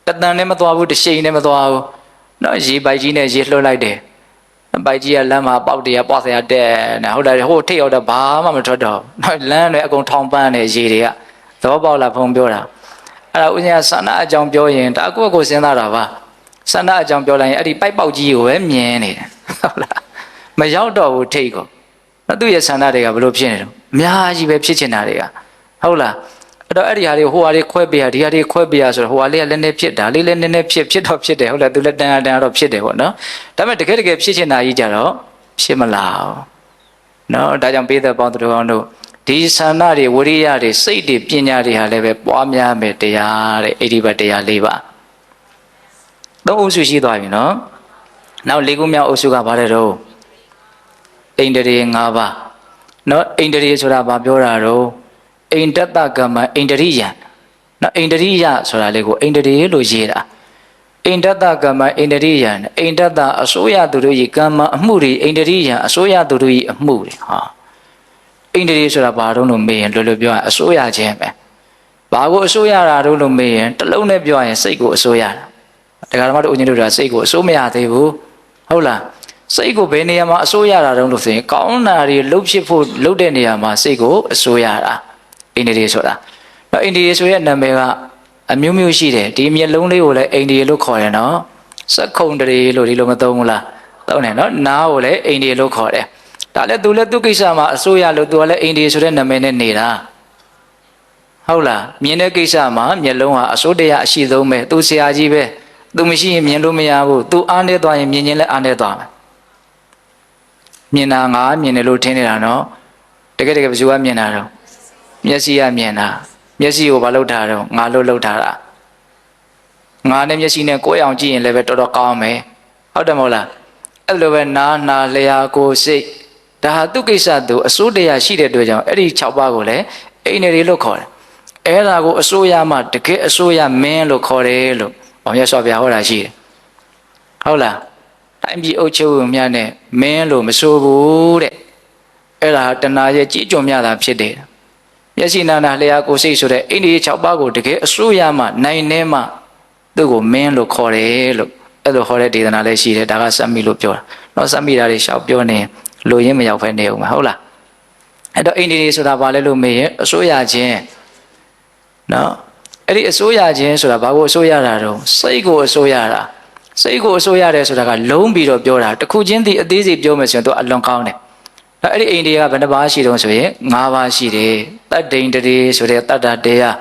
တတန်နဲ့မသွားဘူးတရှိန်နဲ့မသွားဘူးနော်ရေပိုက်ကြီးနဲ့ရေလှုပ်လိုက်တယ်ပိုက်ကြီးကလမ်းမှာပေါက်တရားပွားစရာတဲ့နော်ဟုတ်လားဟိုထိတ်ရောက်တော့ဘာမှမထွက်တော့နော်လမ်းတွေအကုန်ထောင်ပန်းနေရေတွေကသဘောပေါက်လားဖုံပြောတာအဲ့ဒါဦးဇင်းကဆန္ဒအကြောင်းပြောရင်ဒါကိုယ့်ကိုစဉ်းစားတာပါဆန္ဒအကြောင်းပြောလိုက်ရင်အဲ့ဒီပိုက်ပေါက်ကြီးကိုပဲမြင်နေတယ်ဟုတ်လားမရောက်တော့ဘူးထိတ်ကိုနော်သူ့ရဲ့ဆန္ဒတွေကဘလို့ဖြစ်နေတော့အများကြီးပဲဖြစ်ချင်တာတွေကဟုတ်လားအဲ့တော့အဲ့ဒီဟာတွေဟိုဟာတွေခွဲပေးရဒီဟာတွေခွဲပေးရဆိုတော့ဟိုဟာလေးကလည်းနည်းဖြစ်တာလေးလည်းနည်းနည်းဖြစ်တော့ဖြစ်တယ်ဟုတ်လားသူလည်းတန်တော့ဖြစ်တယ်ပေါ့နော်ဒါပေမဲ့တကယ်ဖြစ်ချင်တာကြီးကြတော့ဖြစ်မလာဘူးနော်ဒါကြောင့်ပေးတဲ့ပေါင်းသူတော်တို့ဒီဆန္ဒတွေဝိရိယတွေစိတ်တွေပညာတွေဟာလည်းပဲပွားများမယ်တရားတဲ့80ဘတ်တရား၄ပါးသုံးအုပ်စုရှိသွားပြီနော် နောက်၄ခုမြောက်အုပ်စုကဘာလဲတော့အိန္ဒြေ၅ပါးနော်အိန္ဒြေဆိုတာဘာပြောတာတော့အိန္ဒတကမ္မအိန္ဒြိယနော်အိန္ဒြိယဆိုတာလေကိုအိန္ဒြေလို့ရေးတာအိန္ဒတကမ္မအိန္ဒြိယအိန္ဒတအစိုးရသူတို့ဤကမ္မအမှုတွေအိန္ဒြိယအစိုးရသူတို့ဤအမှုတွေဟာအိန္ဒြေဆိုတာဘာတော့လို့မေးရင်လွယ်လွယ်ပြောရင်အစိုးရခြင်းပဲဘာကိုအစိုးရတာတို့လို့မေးရင်တစ်လုံးနဲ့ပြောရင်စိတ်ကိုအစိုးရတာတရားဓမ္မတို့ဦးဇင်းတို့ကစိတ်ကိုအစိုးမရသေးဘူးဟုတ်လားစိတ်ကိုဘယ်နေရာမှာအစိုးရတာတုံးလို့ဆိုရင်ကောင်းတာတွေလှုပ်ဖြစ်ဖို့လှုပ်တဲ့နေရာမှာစိတ်ကိုအစိုးရတာအိန္ဒြေဆိုတာနော်အိန္ဒြေဆိုရဲ့နာမည်ကအမျိုးမျိုးရှိတယ်ဒီမျက်လုံးလေးကိုလည်းအိန္ဒြေလို့ခေါ်တယ်နော်စက္ခုံတရေလို့ဒီလိုမသုံးဘူးလားသုံးတယ်နော်နားကိုလည်းအိန္ဒြေလို့ခေါ်တယ်ဒါလည်းသူလည်းသူကိစ္စမှာအစိုးရလို့သူကလည်းအိန္ဒြေဆိုတဲ့နာမည်နဲ့နေတာဟုတ်လားမြင်တဲ့ကိစ္စမှာမျက်လုံးဟာအစိုးတရားအရှိဆုံးပဲသူဆရာကြီးပဲသူမရှိရင်မြင်လို့မရဘူးသူအားနေသွားရင်မြင်ခြင်းလည်းအားနေသွားမယ်မြင်တာငါမြင်တယ်လို့ထင်နေတာနော်တကယ်ဘယ်သူကမြင်တာတော့မျက်စိကမြင်တာမျက်စိကိုဘာလုပ်ထားတော့ငါလို့လုပ်ထားတာငါနဲ့မျက်စိနဲ့ကိုယ်အောင်ကြည့်ရင်လည်းပဲတော်တော်ကောင်းမယ်ဟုတ်တယ်မဟုတ်လားအဲ့လိုပဲနားနာလျာကိုယ်စိတ်ဒါဟာသူကိစ္စသူအစိုးတရားရှိတဲ့အတွက်ကြောင့်အဲ့ဒီ6ပါးကိုလည်းအိန္ဒြေလို့ခေါ်တယ်အဲ့ဒါကိုအစိုးရမှတကယ်အစိုးရမင်းလို့ခေါ်တယ်လို့ဘာမြတ်စွာဘုရားဟောတာရှိတယ်ဟုတ်လားတိုင်းပြည်အုပ်ချုပ်မှုများနဲ့မင်းလို့မဆိုဘူးတဲ့အဲ့ဒါတဏှာရဲ့ကြီးကြုံများတာဖြစ်တယ်မျက်စိနာနာလျာကိုယ်စိတ်ဆိုတဲ့အိန္ဒြေ6ပါးကိုတကယ်အစိုးရမှနိုင်နေမှသူ့ကိုမင်းလို့ခေါ်တယ်လို့အဲ့လိုဟောတဲ့ဒေသနာလည်းရှိတယ်ဒါကစက်မိလို့ပြောတာတော့စက်မိတာတွေရှောက်ပြောနေလိုရင်းမရောက်ဖဲနေအောင်မဟုတ်လားအဲ့တော့အိန္ဒြေဆိုတာဘာလဲလို့မေးရင်အစိုးရခြင်းနော်အဲ့ဒီအစိုးရခြင်းဆိုတာဘာကိုအစိုးရတာတော့စိတ်ကိုအစိုးရတာစိတ်ကိုအစိုးရတယ်ဆိုတာကလုံးပြီးတော့ပြောတာတစ်ခုချင်းဒီအသေးစိတ်ပြောမယ်ဆိုရင်တော့အလွန်ကောင်းတယ်အဲ့ဒီအိန္ဒြေကဘယ်နှပါးရှိတုံးဆိုရင်၅ပါးရှိတယ်တတ္တိန္ဒြေဆိုတဲ့တတ္တတရား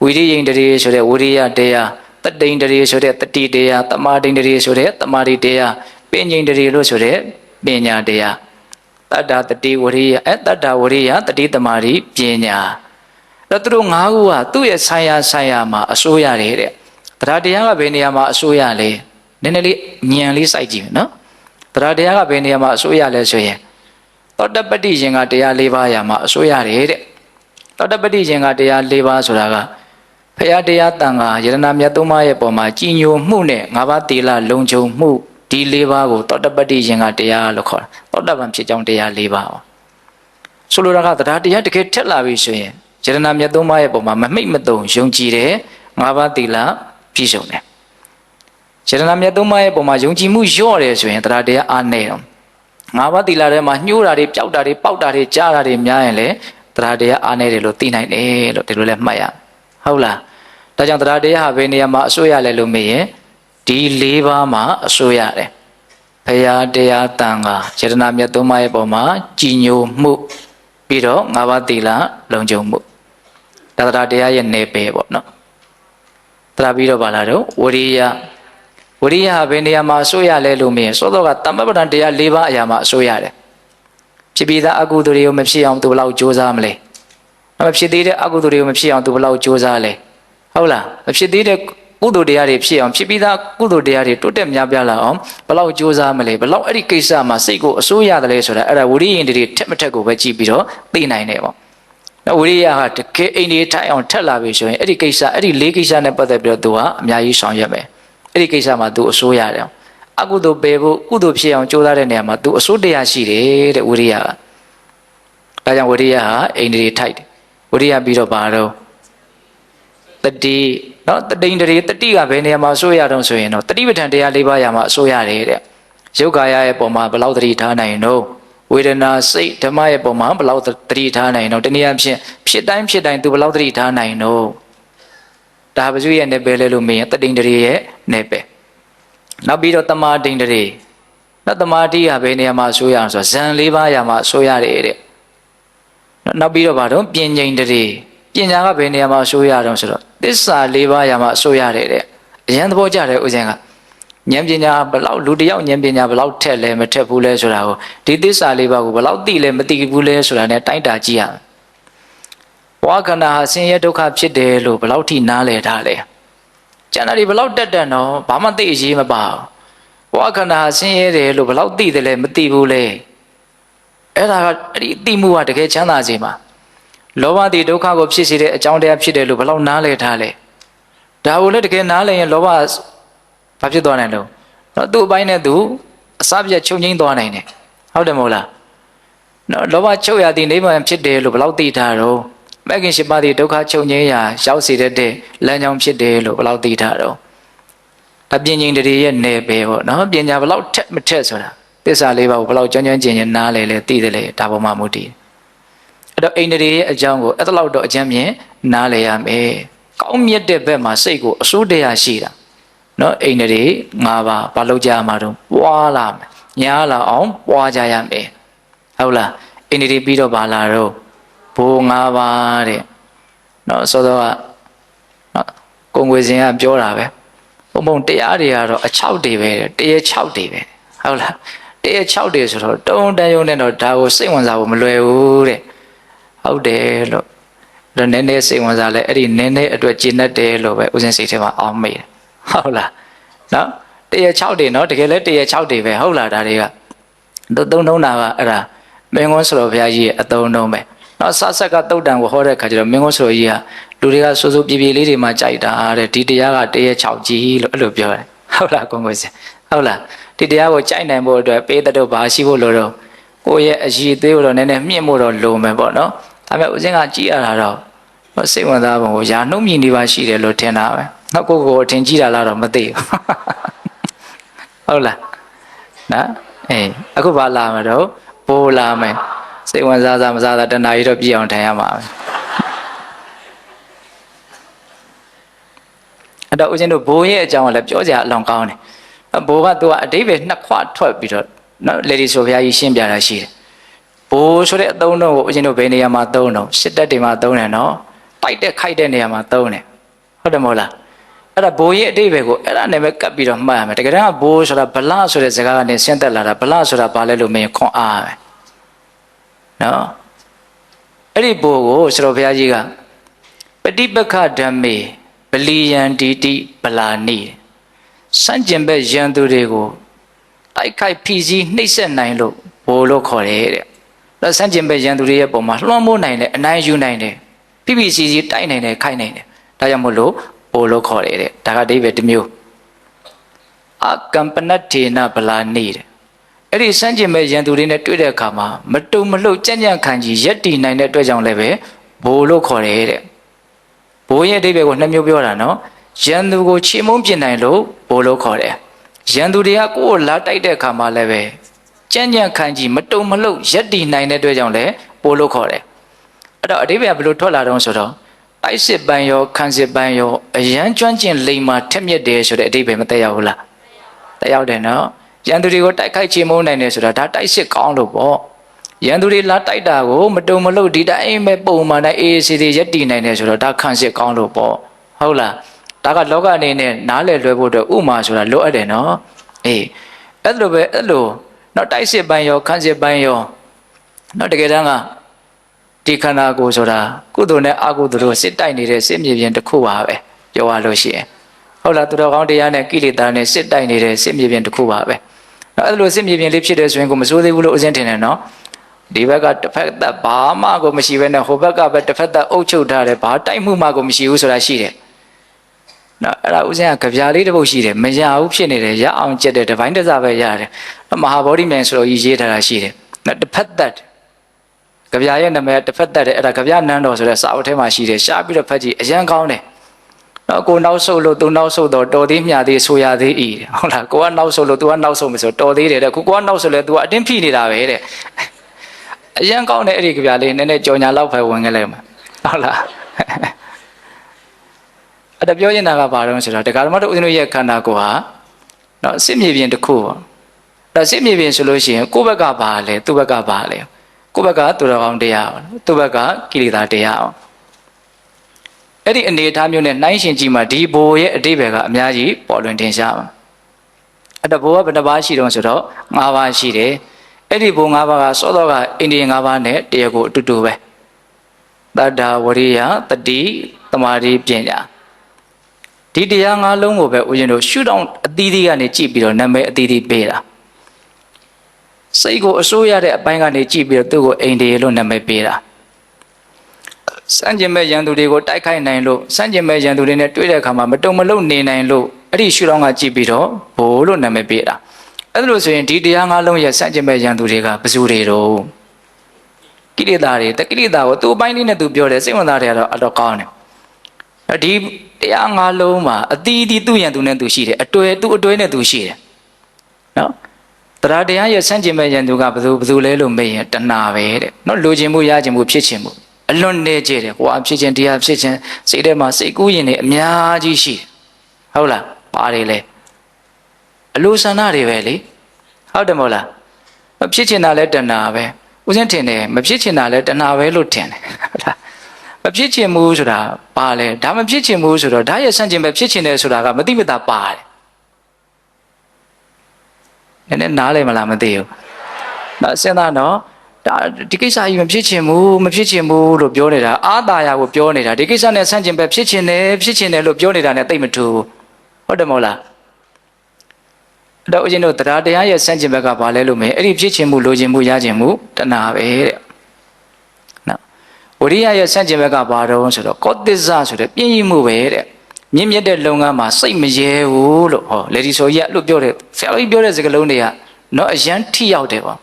ဝိရိယန္ဒြေဆိုတဲ့ဝိရိယတရားတတ္တိန္ဒြေဆိုတဲ့တတိတရားတမာတိန္ဒြေဆိုတဲ့တမာတိတရားပဉ္စိန္ဒြေလို့ဆိုတဲ့ပညာတရားတတ္တတတိဝရိယတတ္တဝရိယတတိတမာတိပညာတော့သူတို့၅ခုကသူ့ရဲ့ဆိုင်ရာမှာအစိုးရတယ်တဲ့တရားတရားကဘယ်နေရာမှာအစိုးရလဲနည်းနည်းလေးဉာဏ်လေးစိုက်ကြည့်မယ်နော်တရားတရားကဘယ်နေရာမှာအစိုးရလဲဆိုရင်သောတပတ္တိရှင်ကတရား၄ပါးရာမှာအစိုးရတယ်တဲ့သောတပတ္တိရှင်ကတရား၄ပါးဆိုတာကဖရာတရားတန်ခါယရဏမြတ်သုံးပါးရဲ့ပေါ်မှာကြည်ညိုမှုနဲ့၅ပါးသီလလုံခြုံမှုဒီ၄ပါးကိုသောတပတ္တိရှင်ကတရားလို့ခေါ်တာသောတပန်ဖြစ်ကြောင်းတရား၄ပါးဆိုလိုတာကတရားတရားတကယ်ထက်လာပြီဆိုရင်ယရဏမြတ်သုံးပါးရဲ့ပေါ်မှာမမိတ်မတုံယုံကြည်တယ်၅ပါးသီလပြည့်စုံတယ်ယရဏမြတ်သုံးပါးရဲ့ပေါ်မှာယုံကြည်မှုလျော့တယ်ဆိုရင်တရားတရားအားနည်းတော့၅ပါးသီလထဲမှာညှိုးတာတွေပျောက်တာတွေပေါက်တာတွေကြားတာတွေများရင်လေတရားတရားအားနည်းတယ်လို့သိနိုင်တယ်လို့ဒီလိုလဲမှတ်ရဟုတ်လားဒါကြောင့်တရားတရားဟာဘယ်နေရာမှာအစိုးရလဲလို့မေးရင်ဒီ၄ပါးမှာအစိုးရတယ်ဖရာတရားတန်ခါယရဏမြတ်သုံးပါးရဲ့ပေါ်မှာကြည်ညိုမှုပြီးတော့၅ပါးသီလလုံခြုံမှုတရားတရားရဲ့နယ်ပယ်ပေါ့နော်တရားပြီးတော့ပါလာတော့ဝရိယဝရိယဟာဘယ်နေရာမှာအစိုးရလဲလို့မေးရင်စောစောကတမ္ပပဒံတရား၄ပါးအရာမှာအစိုးရတယ်ဖြစ်ပြီးသားအကုသိုလ်တွေကိုမဖြစ်အောင်သူဘယ်လောက်ကြိုးစားမလဲမဖြစ်သေးတဲ့အကုသိုလ်တွေကိုမဖြစ်အောင်သူဘယ်လောက်ကြိုးစားလဲဟုတ်လားမဖြစ်သေးတဲ့ကုသိုလ်တရားတွေဖြစ်အောင်ဖြစ်ပြီးသားကုသိုလ်တရားတွေတိုးတက်များပြားလာအောင်ဘယ်လောက်ကြိုးစားမလဲဘယ်လောက်အဲ့ဒီကိစ္စမှာစိတ်ကိုအစိုးရတယ်လဲဆိုတာအဲ့ဒါဝိရိယင်တွေထက်မထက်ကိုပဲကြည့်ပြီးတော့သိနိုင်တယ်ပေါ့နော်ဝိရိယဟာတကယ်အိန္ဒြေထိုင်အောင်ထက်လာပြီဆိုရင်အဲ့ဒီကိစ္စအဲ့ဒီ၄ကိစ္စနဲ့ပတ်သက်ပြီးတော့သူကအများကြီးဆောင်ရွက်မယ်အဲ့ဒီကိစ္စမှာသူအစိုးရတယ်အကုသိုလ်ပယ်ဖို့ကုသိုလ်ဖြစ်အောင်ကြိုးစားတဲ့နေရာမှာသူအစိုးတရားရှိတယ်တဲ့ဝိရိယကဒါကြောင့်ဝိရိယဟာအိန္ဒြေထိုက်တယ်ဝိရိယပြီးတော့ပါတော့တတိနော်တတိန္ဒြေတတိကဘယ်နေရာမှာအစိုးရတော့ဆိုရင်တော့တတိပဋ္ဌာန်တရား၄ပါးရာမှာအစိုးရတယ်တဲ့ရုပ်ကာယရဲ့ပုံမှာဘယ်လောက်တတိထားနိုင်တော့ဝေဒနာစိတ်ဓမ္မရဲ့ပုံမှာဘယ်လောက်တတိထားနိုင်တော့တနည်းအားဖြင့်ဖြစ်တိုင်းသူဘယ်လောက်တတိထားနိုင်တော့ဒါပစုရဲ့နယ်ပယ်လဲလို့မေးရင်တတိန္ဒြေရဲ့နယ်ပယ်နောက်ပြီးတော့တမာတိန္ဒြေနောက်တမာတိကဘယ်နေရာမှာအစိုးရအောင်ဆိုဇန်၄ပါးရာမှာအစိုးရတယ်တဲ့နောက်ပြီးတော့ဗါတော့ပဉ္စိန္ဒြေပညာကဘယ်နေရာမှာအစိုးရတော့ဆိုတော့သစ္စာ၄ပါးရာမှာအစိုးရတယ်တဲ့အရန်သဘောကျတယ်ဦးဇင်းကဉာဏ်ပညာဘလောက်လူတယောက်ဉာဏ်ပညာဘလောက်ထက်လဲမထက်ဘူးလဲဆိုတာကိုဒီသစ္စာ၄ပါးကိုဘလောက်သိလဲမသိဘူးလဲဆိုတာ ਨੇ တိုက်တာကြည့်ရမယ်ဘဝခန္ဓာဟာဆင်းရဲဒုက္ခဖြစ်တယ်လို့ဘလောက်ထိနားလဲထားလဲကျန်တာတွေဘလောက်တက်တော့ဘာမှသိအရေးမပါဘူး ဘဝခန္ဓာဆင်းရဲတယ်လို့ဘယ်လောက်သိတယ်လဲမသိဘူးလေအဲ့ဒါကအဲ့ဒီသိမှုကတကယ်ချမ်းသာစေမှာလောဘတိဒုက္ခကိုဖြစ်စေတဲ့အကြောင်းတရားဖြစ်တယ်လို့ဘယ်လောက်နားလည်ထားလဲဒါကိုလည်းတကယ်နားလည်ရင်လောဘဘာဖြစ်သွားနိုင်လို့နော်သူ့အပိုင်းနဲ့သူအစပြတ်ချုပ်ငိမ့်သွားနိုင်တယ်ဟုတ်တယ်မဟုတ်လားနော်လောဘချုပ်ရသည်နိဗ္ဗာန်ဖြစ်တယ်လို့ဘယ်လောက်သိထားတော့မဂ္ဂင်၈ပါးဒီဒုက္ခချုပ်ငြိမ်းရာရောက်စေတဲ့လမ်းကြောင်းဖြစ်တယ်လို့ဘယ်လောက်သိထားတော့အပြင်းငြိမ်တည်းရဲ့နယ်ပယ်ပေါ့နော်ပညာဘယ်လောက်ထက်မထက်ဆိုတာသစ္စာလေးပါးကိုဘယ်လောက်ကျွမ်းကျွမ်းကျင်ကျင်နားလဲလဲသိတယ်လေဒါပေါ်မှာမူတည်အဲ့တော့အိန္ဒြေရဲ့အကြောင်းကိုအဲ့လောက်တော့အကျဉ်းမြင်နားလဲရမယ်ကောင်းမြတ်တဲ့ဘက်မှာစိတ်ကိုအစိုးတရားရှိတာနော်အိန္ဒြေ၅ပါးဘာလို့ကြမှာတော့ပွားလာမယ်ညားလာအောင်ပွားကြရမယ်ဟုတ်လားအိန္ဒြေပြီးတော့ဘာလာတော့ဘိုး၅ပါးတဲ့နော်ဆိုတော့နော်ကိုငွေစင်ကပြောတာပဲဘုံတရားတွေကတော့အ6တွေပဲတရား6တွေပဲဟုတ်လားတရား6တွေဆိုတော့တုံးတန်ယုံနဲ့တော့ဒါကိုစိတ်ဝင်စားဖို့မလွယ်ဘူးတဲ့ဟုတ်တယ်လို့ဒါနည်းနည်းစိတ်ဝင်စားလဲအဲ့ဒီနည်းနည်းအတွက်ကျင့်တတ်တယ်လို့ပဲဥစဉ်စိတ်ထဲမှာအောင်းမိတယ်ဟုတ်လားနော်တရား6တွေနော်တကယ်လဲတရား6တွေပဲဟုတ်လားဒါတွေကသုံးတာကအဲ့ဒါမင်းကုန်းဆိုတော်ဘုရားကြီးရဲ့အသုံးနှုံးပဲနော်ဆဆက်ကတုတ်တန်ကိုဟောတဲ့ခါကျတော့မင်းကုန်းဆိုတော်ကြီးကလူတွေကစိုးစိုးပြေပြေလေးတွေမှကြိုက်တာတဲ့ဒီတရားကတရား6ကြီးလို့အဲ့လိုပြောတယ်ဟုတ်လားကိုငွေစင်ဟုတ်လားဒီတရားကိုကြိုက်နိုင်ဖို့အတွက်ပေးတဲ့တော့ဘာရှိဖို့လို့တော့ကိုယ့်ရဲ့အည်သေးကိုတော့နည်းနည်းမြင့်ဖို့တော့လိုမယ်ပေါ့နော်ဒါပေမဲ့ဦးစင်းကကြည့်ရတာတော့စိတ်ဝင်စားပုံကိုယာနှုံးမြင်နေပါရှိတယ်လို့ထင်တာပဲနောက်ကိုအထင်ကြီးတာလားတော့မသိဘူးဟုတ်လားနော်အေးအခုဘာလာမတော့ပိုးလာမယ်စိတ်ဝင်စားစားမစားတာတဏှာကြီးတော့ပြည့်အောင်ထိုင်ရမှာပဲအဲ့တော့ဦးဇင်းတို့ဘိုးရဲ့အကြောင်းကလည်းပြောကြအလောင်းကောင်းတယ်ဘိုးကသူကအတိပ္ပယ်နှစ်ခွထွက်ပြီးတော့နော်လေဒီဆိုဘုရားကြီးရှင်းပြတာရှိတယ်ဘိုးဆိုတဲ့အသုံးတော့ကိုဦးဇင်းတို့ဘယ်နေရာမှာသုံးတော့စစ်တပ်တွေမှာသုံးတယ်နော်တိုက်တဲ့ခိုက်တဲ့နေရာမှာသုံးတယ်ဟုတ်တယ်မဟုတ်လားအဲ့ဒါဘိုးရဲ့အတိပ္ပယ်ကိုအဲ့ဒါနဲ့ပဲကပ်ပြီးတော့မှတ်ရမယ်တကယ်တမ်းကဘိုးဆိုတာဗလဆိုတဲ့စကားကနေဆင်းသက်လာတာဗလဆိုတာဘာလဲလို့မင်းခွန်အားပဲနော်အဲ့ဒီဘိုးကိုဆရာဘုရားကြီးကပฏิပက္ခဓမ္မေပလီယံတိတိပလာနိစန့်ကျင်ဘက်ရန်သူတွေကိုတိုက်ခိုက်ဖိစီးနှိပ်စက်နိုင်လို့ဘိုးလို့ခေါ်တယ်တဲ့ဒါစန့်ကျင်ဘက်ရန်သူတွေရဲ့ပုံမှာလွှမ်းမိုးနိုင်တယ်အနိုင်ယူနိုင်တယ်ဖိဖိစီးစီးတိုက်နိုင်တယ်ခိုက်နိုင်တယ်ဒါကြောင့်မို့လို့ဘိုးလို့ခေါ်တယ်တဲ့ဒါကအိဗယ်တစ်မျိုးအကမ္ပနတေနပလာနိတဲ့အဲ့ဒီစန့်ကျင်မဲ့ရန်သူတွေနဲ့တွေ့တဲ့အခါမှာမတုံမလှုပ်ကြံ့ကြံ့ခံကြီးရက်တည်နိုင်တဲ့အတွက်ကြောင့်လည်းပဲဘိုးလို့ခေါ်တယ်တဲ့ဘိုးရဲ့အဓိပ္ပာယ်ကိုနှစ်မျိုးပြောတာနော်ရန်သူကိုချေမှုန်းပြနိုင်လို့ဘိုးလို့ခေါ်တယ်ရန်သူတွေကကိုယ့်ကိုလာတိုက်တဲ့အခါမှာလည်းပဲကြံ့ကြံ့ခံကြီးမတုံမလှုပ်ရက်တည်နိုင်တဲ့အတွက်ကြောင့်လည်းဘိုးလို့ခေါ်တယ်အဲ့တော့အဓိပ္ပာယ်ဘယ်လိုထွက်လာတော့ဆိုတော့တိုက်စစ်ပန်းရောခံစစ်ပန်းရောအရန်ကျွမ်းကျင်လိမ္မာထက်မြက်တယ်ဆိုတဲ့အဓိပ္ပာယ်မသက်ရောက်ဘူးလားသက်ရောက်တယ်နော်ရန်သူတွေကိုတိုက်ခိုက်ချေမှုန်းနိုင်တယ်ဆိုတာဒါတိုက်စစ်ကောင်းလို့ပေါ့ရန်သူတွေလာတိုက်တာကိုမတုံမလှုပ်ဒီတိုင်းပဲပုံမှန်တိုင်းအေးအေးဆေးဆေးရက်တည်နိုင်တယ်ဆိုတော့ဒါခံစစ်ကောင်းလို့ပေါ့ဟုတ်လားဒါကလောကအနေနဲ့နားလည်လွယ်ဖို့အတွက်ဥမာဆိုတာလိုအပ်တယ်နော်အေးအဲ့လိုပဲအဲ့လိုတော့တိုက်စစ်ပိုင်းရောခံစစ်ပိုင်းရောတော့တကယ်တမ်းကဒီခန္ဓာကိုယ်ဆိုတာကုသိုလ်နဲ့အကုသိုလ်တို့စစ်တိုက်နေတဲ့စစ်မြေပြင်တစ်ခုပါပဲပြောရလို့ရှိရင်ဟုတ်လားသူတော်ကောင်းတရားနဲ့ကိလေသာနဲ့စစ်တိုက်နေတဲ့စစ်မြေပြင်တစ်ခုပါပဲနော်အဲ့လိုစစ်မြေပြင်လေးဖြစ်တယ်ဆိုရင်ကိုမစိုးသေးဘူးလို့အစဉ်ထင်တယ်နော်ဒီဘက်ကတစ်ဖက်သက်ဘာမှကိုမရှိဘဲနဲ့ဟိုဘက်ကပဲတစ်ဖက်သက်အုပ်ချုပ်ထားတယ်ဘာတိုက်မှုမှကိုမရှိဘူးဆိုတာရှိတယ်နော်အဲ့ဒါဥစဉ်ကကြပြားလေးတစ်ပုဒ်ရှိတယ်မရဘူးဖြစ်နေတယ်ရအောင်ကြက်တဲ့ဒီပိုင်းတစားပဲရတယ်မဟာဗောဓိမြိုင်ဆိုတော့ရေးထားတာရှိတယ်နော်တစ်ဖက်သက်ကြပြားရဲ့နာမည်တစ်ဖက်သက်တယ်အဲ့ဒါကြပြားနန်းတော်ဆိုတဲ့စာအုပ်ထဲမှာရှိတယ်ရှားပြီးတော့ဖတ်ကြည့်အရန်ကောင်းတယ်နော်ကိုနောက်ဆုတ်လို့သူနောက်ဆုတ်တော့တော်သေးမြသေးဆိုရသေးဤဟုတ်လားကိုကနောက်ဆုတ်လို့ तू ကနောက်ဆုတ်မယ်ဆိုတော်သေးတယ်တဲ့ကိုကနောက်ဆုတ်လဲ तू ကအတင်းဖိနေတာပဲတဲ့အရန်ကောင်းတဲ့အဲ့ဒီကြပြလေးနည်းနည်းကြော်ညာလောက်ပဲဝင်ခဲ့လိုက်မှာဟုတ်လားအဲ့ဒါပြောနေတာကဘာတော့ဆိုတော့တရားဓမ္မတို့ဦးဇင်းတို့ရဲ့ခန္ဓာကိုယ်ဟာနော်စစ်မြေပြင်တစ်ခုပေါ့ဒါစစ်မြေပြင်ဆိုလို့ရှိရင်ကိုယ့်ဘက်ကဘာလဲသူ့ဘက်ကဘာလဲကိုယ့်ဘက်ကသူတော်ကောင်းတရားပေါ့သူ့ဘက်ကကိလေသာတရားပေါ့အဲ့ဒီအနေအထားမျိုးနဲ့နှိုင်းရှင်ကြည့်မှဒီဘိုလ်ရဲ့အတိပ္ပယ်ကအများကြီးပေါ်လွင်ထင်ရှားပါအဲ့တော့ဘိုလ်ကဘယ်နှပါးရှိတော့ဆိုတော့၅ပါးရှိတယ်အဲ့ဒီဘိုလ်၅ပါးကစောစောကအိန္ဒိယ၅ပါးနဲ့တရားကိုအတူတူပဲတတ္တာဝရိယတတိသမာဓိပညာ ဒီတရား၅လုံးကိုပဲဦးဇင်းတို့ရှုထောင့်အသီးသီးကနေကြည့်ပြီးတော့နာမည်အသီးသီးပေးတာစိတ်ကိုအစိုးရတဲ့အပိုင်းကနေကြည့်ပြီးတော့သူ့ကိုအိန္ဒိယလို့နာမည်ပေးတာစံကျင်မဲ့ရန်သူတွေကိုတိုက်ခိုက်နိုင်လို့စံကျင်မဲ့ရန်သူတွေနဲ့တွေ့တဲ့အခါမှာမတုံမလုံးနေနိုင်လို့အဲ့ဒီရှုထောင့်ကကြည့်ပြီးတော့ဘိုးလို့နာမည်ပေးတာအဲ့ဒါလို့ဆိုရင်ဒီတရား၅လုံးရဲ့စံကျင်မဲ့ရန်သူတွေကဘယ်သူတွေတော့ကိလေသာတွေတကိလေသာကိုသူ့အပိုင်းလေးနဲ့သူပြောတယ်စိတ်ဝင်စားတယ်ကတော့အတော့ကောင်းတယ်ဒီတရား၅လုံးမှာအသီးသီးသူ့ရန်သူနဲ့သူရှိတယ်အတွေ့သူ့အတွေ့နဲ့သူရှိတယ်နော်တရားတရားရဲ့စံကျင်မဲ့ရန်သူကဘယ်သူလဲလို့မေးရင်တဏှာပဲတဲ့နော်လိုချင်မှုရချင်မှုဖြစ်ချင်မှုအလွန်နေကြတယ်ဟိုအဖြစ်ချင်းတရားဖြစ်ချင်းစိတ်ထဲမှာစိတ်ကူးရင်လည်းအများကြီးရှိတယ်ဟုတ်လားပါတယ်လေအလိုဆန္ဒတွေပဲလေဟုတ်တယ်မဟုတ်လားမဖြစ်ချင်တာလဲတဏှာပဲဦးစင်းထင်တယ်မဖြစ်ချင်တာလဲတဏှာပဲလို့ထင်တယ်ဟုတ်လားမဖြစ်ချင်မှုဆိုတာပါလဲဒါမဖြစ်ချင်မှုဆိုတော့ဒါရဲ့ဆန့်ကျင်ပဲဖြစ်ချင်တယ်ဆိုတာကမသိမသာပါတယ်နည်းနည်းနားလည်မလားမသိဘူးဒါစဉ်းစားနော်ဒါဒီကိစ္စကြီးမဖြစ်ချင်ဘူးလို့ပြောနေတာအာသာယာကိုပြောနေတာဒီကိစ္စနဲ့ဆန့်ကျင်ပဲဖြစ်ချင်တယ်လို့ပြောနေတာနဲ့သိမထူဟုတ်တယ်မဟုတ်လားအဲ့တော့ဦးဇင်းတို့တရားတရားရဲ့ဆန့်ကျင်ဘက်ကဘာလဲလို့မေးအဲ့ဒီဖြစ်ချင်မှုလိုချင်မှုရချင်မှုတဏှာပဲတဲ့နော်ဝိရိယရဲ့ဆန့်ကျင်ဘက်ကဘာတော့ဆိုတော့ကောသစ္စာဆိုတဲ့ပြင်းရမှုပဲတဲ့မြင့်မြတ်တဲ့လုပ်ငန်းမှာစိတ်မရဲဘူးလို့ဟောလေဒီဆိုကြီးကလို့ပြောတယ်ဆရာကြီးပြောတဲ့စကားလုံးတွေကနော်အရန်ထိရောက်တယ်ပေါ့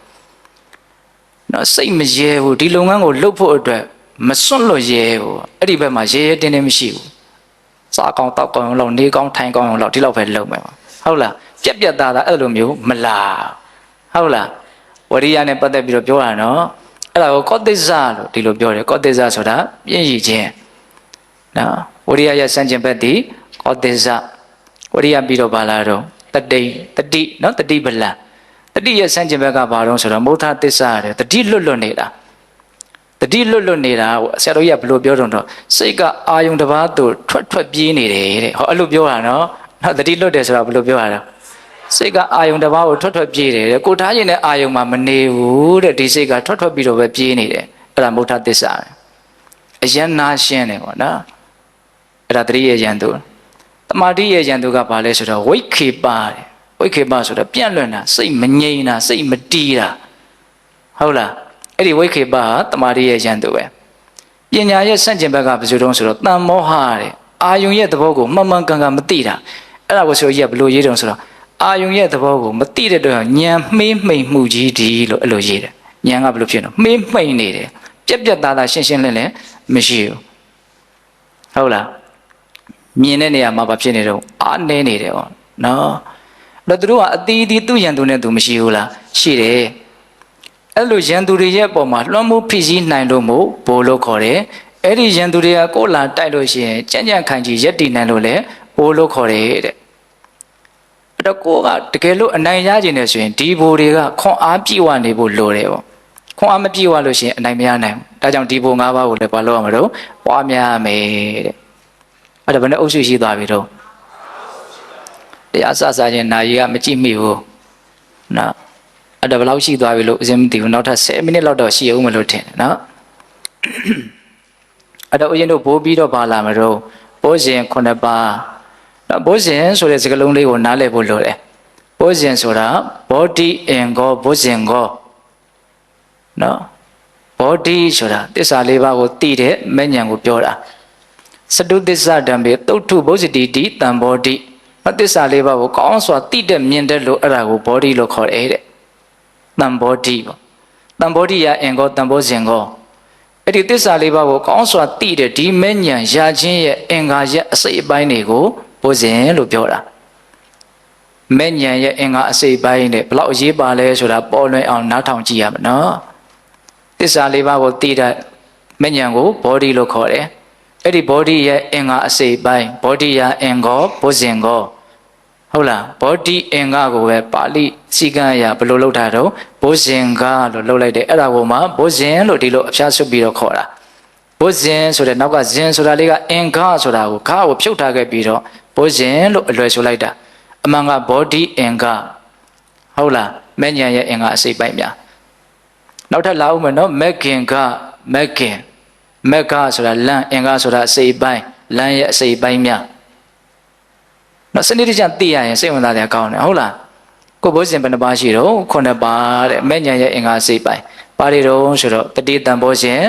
နော်စိတ်မရဲဘူးဒီလုပ်ငန်းကိုလုပ်ဖို့အတွက်မစွန့်လွတ်ရဲဘူးအဲ့ဒီဘက်မှာရဲရဲတင်းတင်းမရှိဘူးစားကောင်းတောက်ကောင်းလောက်နေကောင်းထိုင်ကောင်းလောက်ဒီလောက်ပဲလုပ်မယ်ဟုတ်လားပြက်သားအဲ့လိုမျိုးမလားဟုတ်လားဝရိယနဲ့ပတ်သက်ပြီးတော့ပြောတာနော်အဲ့ဒါကိုကောသစ္စာလို့ဒီလိုပြောတယ်ကောသစ္စာဆိုတာပြည့်ရည်ခြင်းနော်ဝရိယရဲ့စံကျင်ဘက်ဒီကောသစ္စာဝရိယပြီးတော့ဘာလာတော့တတိနော်တတိပလံတတိရဲ့စံကျင်ဘက်ကဘာတော့ဆိုတော့မௌထသစ္စာတဲ့တတိလွတ်နေတာတတိလွတ်နေတာဆရာတော်ကြီးကဘယ်လိုပြောတော့စိတ်ကအာယုံတစ်ပါးသို့ထွက်ပြေးနေတယ်တဲ့ဟောအဲ့လိုပြောတာနော်နောက်တတိလွတ်တယ်ဆိုတာဘယ်လိုပြောရလဲစိတ်ကအာယုံတစ်ပါးကိုထွက်ပြေးတယ်တဲ့ကိုထားရင်တဲ့အာယုံမှာမနေဘူးတဲ့ဒီစိတ်ကထွက်ပြီးတော့ပဲပြေးနေတယ်အဲ့ဒါမௌထသစ္စာပဲအယံနာရှင်းတယ်ပေါ့နော်အဲ့ဒါတတိယယံသူတမာတိယယံသူကဘာလဲဆိုတော့ဝိခေပတဲ့ဝိခေပဆိုတော့ပြန့်လွင့်တာစိတ်မငြိမ်တာစိတ်မတီးတာဟုတ်လားအဲ့ဒီဝိခေပဟာတမာတိယယံသူပဲပညာရဲ့ဆန့်ကျင်ဘက်ကဘယ်လိုတုံးဆိုတော့တန်မောဟတဲ့အာယုံရဲ့သဘောကိုမှန်မှန်ကန်ကန်မသိတာအဲ့ဒါကိုဆိုကြီးကဘယ်လိုရေးတုံးဆိုတော့အာယုံရဲ့သဘောကိုမသိတဲ့တော့ဉာဏ်မှေးမှိန်မှုကြီးဒီလို့အဲ့လိုရေးတယ်ဉာဏ်ကဘယ်လိုဖြစ်နော်မှေးမှိန်နေတယ်ပြက်သားရှင်းရှင်းလင်းလင်းမရှိဘူးဟုတ်လားမြင်တဲ့နေရာမှာဘာဖြစ်နေတော့အားနေနေတယ်ဟောနော်အဲ့တော့သူတို့ကအသီးသီးသူ့ရန်သူနဲ့သူမရှိဘူးလားရှိတယ်အဲ့လိုရန်သူတွေရဲ့အပေါ်မှာလွှမ်းမိုးဖိစီးနိုင်လို့မို့ဘိုလ်လို့ခေါ်တယ်အဲ့ဒီရန်သူတွေကကိုယ်လာတိုက်လို့ရှိရင်ကြံ့ကြံ့ခိုင်ကြီးရက်တည်နိုင်လို့လေဘိုလ်လို့ခေါ်တယ်တဲ့အဲ့တော့ကိုကတကယ်လို့အနိုင်ရခြင်းနဲ့ဆိုရင်ဒီဘိုလ်တွေကခွန်အားပြည့်ဝနေဖို့လိုတယ်ပေါ့ခွန်အားမပြည့်ဝလို့ရှိရင်အနိုင်မရနိုင်ဘူးဒါကြောင့်ဒီဘိုလ်၅ပါးကိုလည်းဘာလို့ရမှာတော့ပွားများမယ်တဲ့အဲ့ဒါဘယ်နဲ့အုပ်စုရှိသွားပြီတော့တရားစစချင်းနာရီကမကြည့်မိဘူးနော်အဲ့ဒါဘယ်လောက်ရှိသွားပြီလို့အရင်မသိဘူးနောက်ထပ်10မိနစ်လောက်တော့ရှိအောင်မလို့ထင်တယ်နော်အဲ့တော့ဦးဇင်းတို့ဘိုးပြီးတော့ပါလာမလို့ဘိုးစဉ်9ပါးနော်ဘိုးစဉ်ဆိုတဲ့စကားလုံးလေးကိုနားလည်ဖို့လိုတယ်ဘိုးစဉ်ဆိုတာဘောဓိအင်္ဂောဘိုးစဉ်ကောနော်ဘောဓိဆိုတာသစ္စာ၄ပါးကိုသိတဲ့မဲ့ဉာဏ်ကိုပြောတာစတုသစ္စာဓမ္မေသုတ်ထုဘုဇ္ဇတိတိတံဘောဓိသစ္စာ၄ပါးကိုကောင်းစွာသိတဲ့မြင်တဲ့လို့အဲ့ဒါကိုဘောဓိလို့ခေါ်တယ်တဲ့တံဘောဓိပေါ့တံဘောဓိရအင်္ဂောတံဘောဇင်ကောအဲ့ဒီသစ္စာ၄ပါးကိုကောင်းစွာသိတဲ့ဒီမဲ့ဉာဏ်ရာခြင်းရဲ့အင်္ဂါရဲ့အစိတ်အပိုင်းတွေကိုဘုဇင်လို့ပြောတာမဲ့ဉာဏ်ရဲ့အင်္ဂါအစိတ်ပိုင်းနဲ့ဘလောက်အရေးပါလဲဆိုတာပေါ်လွင်အောင်နားထောင်ကြည့်ရမယ်နော်သစ္စာ၄ပါးကိုသိတဲ့မဲ့ဉာဏ်ကိုဘောဓိလို့ခေါ်တယ်အဲ့ဒီဘောဓိရဲ့အင်္ဂါအစိတ်ပိုင်းဘောဓိယအင်္ဂောဘုဇင်ကောဟုတ်လားဘောဓိအင်္ဂါကိုပဲပါဠိစီကံအရာဘယ်လိုလုပ်တာတော့ဘုဇင်ကလို့လုပ်လိုက်တယ်အဲ့ဒါကိုမှဘုဇင်လို့ဒီလိုအဖြားဆွပြီးတော့ခေါ်တာဘုဇင်ဆိုတဲ့နောက်ကဇင်ဆိုတာလေးကအင်္ဂါဆိုတာကိုခါကိုဖြုတ်ထားခဲ့ပြီးတော့ဘုဇင်လို့အလွယ်ဆိုလိုက်တာအမှန်ကဘောဓိအင်္ဂါဟုတ်လားမဲ့ဉာဏ်ရဲ့အင်္ဂါအစိတ်ပိုင်းများနောက်ထပ်လာဦးမယ်နော်မက်ခင်ကမက်ခင်မက်ကဆိုတာလမ်းအင်္ဂါဆိုတာအစိတ်ပိုင်းလမ်းရဲ့အစိတ်ပိုင်းများ နော်စနစ်တကျသိရရင်စိတ်ဝင်စားတယ်ကောင်းတယ်ဟုတ်လားကိုဘိုးရှင်ဘယ်နှပါရှိတော့9ပါးတဲ့မဲ့ညာရဲ့အင်္ဂါစိတ်ပိုင်းပါရီတော့ဆိုတော့တတိတန်ဘောရှင်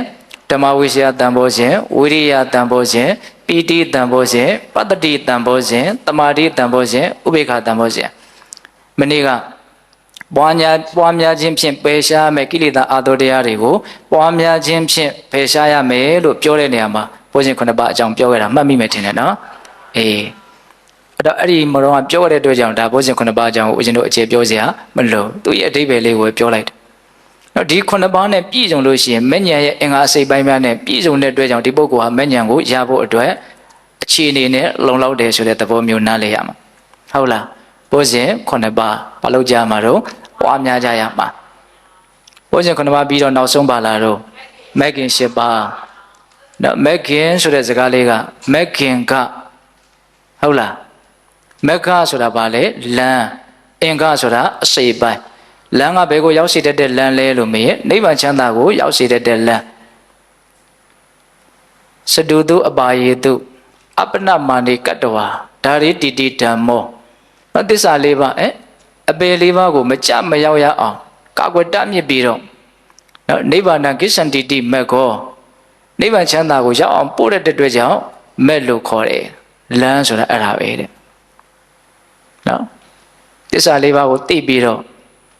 ဓမ္မဝိရှယတန်ဘောရှင်ဝိရိယတန်ဘောရှင်ပီတိတန်ဘောရှင်ပတ္တိတန်ဘောရှင်တမာတိတန်ဘောရှင်ဥပေက္ခတန်ဘောရှင်မနေ့ကပွားများခြင်းဖြင့်ပယ်ရှားမယ်ကိလေသာအာသောတရားတွေကိုပွားများခြင်းဖြင့်ပယ်ရှားရမယ်လို့ပြောတဲ့နေရာမှာဘုရားရှင်9ပါးအကြောင်းပြောခဲ့တာမှတ်မိမယ်ထင်တယ်နော်အေးအဲ့တော့အဲ့ဒီမတော်ကပြောတဲ့အတွက်ကြောင့်ဒါဘုရားရှင်9ပါးအကြောင်းကိုဦးဇင်းတို့အခြေပြောစရာမလိုသူ့ရဲ့အဓိပ္ပာယ်လေးကိုပြောလိုက်တယ်နော်ဒီ9ပါးနဲ့ပြည့်စုံလို့ရှိရင်မဉ္ဇဉ်ရဲ့အင်္ဂါစိတ်ပိုင်းများနဲ့ပြည့်စုံတဲ့အတွက်ကြောင့်ဒီပုဂ္ဂိုလ်ဟာမဉ္ဇဉ်ကိုရဖို့အတွက်အခြေအနေနဲ့လုံလောက်တယ်ဆိုတဲ့သဘောမျိုးနားလည်ရမှာဟုတ်လားဘုရားရှင်9ပါးဘာလို့ကြားမှာတော့ပွားများကြရမှာဘုရားရှင်9ပါးပြီးတော့နောက်ဆုံးပါလာတော့မဂ်ခင်10ပါးနော်မဂ်ခင်ဆိုတဲ့စကားလေးကမဂ်ခင်ကဟုတ်လားမဂ္ဂဆိုတာဘာလဲလမ်းအင်္ဂဆိုတာအစိပ်ပိုင်းလမ်းကဘယ်ကိုရောက်စေတတ်တဲ့လမ်းလဲလို့မေးရင်နိဗ္ဗာန်ချမ်းသာကိုရောက်စေတတ်တဲ့လမ်းစတုတုအပါယေတုအပ္ပနမာနိကတ္တဝါဒါရိတိတိဓမ္မောသစ္စာ၄ပါးအပေ၄ပါးကိုမကြမရောက်ရအောင်ကာကွယ်တတ်မြစ်ပြီးတော့နော်နိဗ္ဗာန်ကိစ္ဆန္တိတိမက်ကောနိဗ္ဗာန်ချမ်းသာကိုရောက်အောင်ပို့တဲ့အတွက်ကြောင့်မက်လို့ခေါ်တယ်လမ်းဆိုတာအဲ့ဒါပဲတဲ့နော်သစ္စာ၄ပါးကိုသိပြီးတော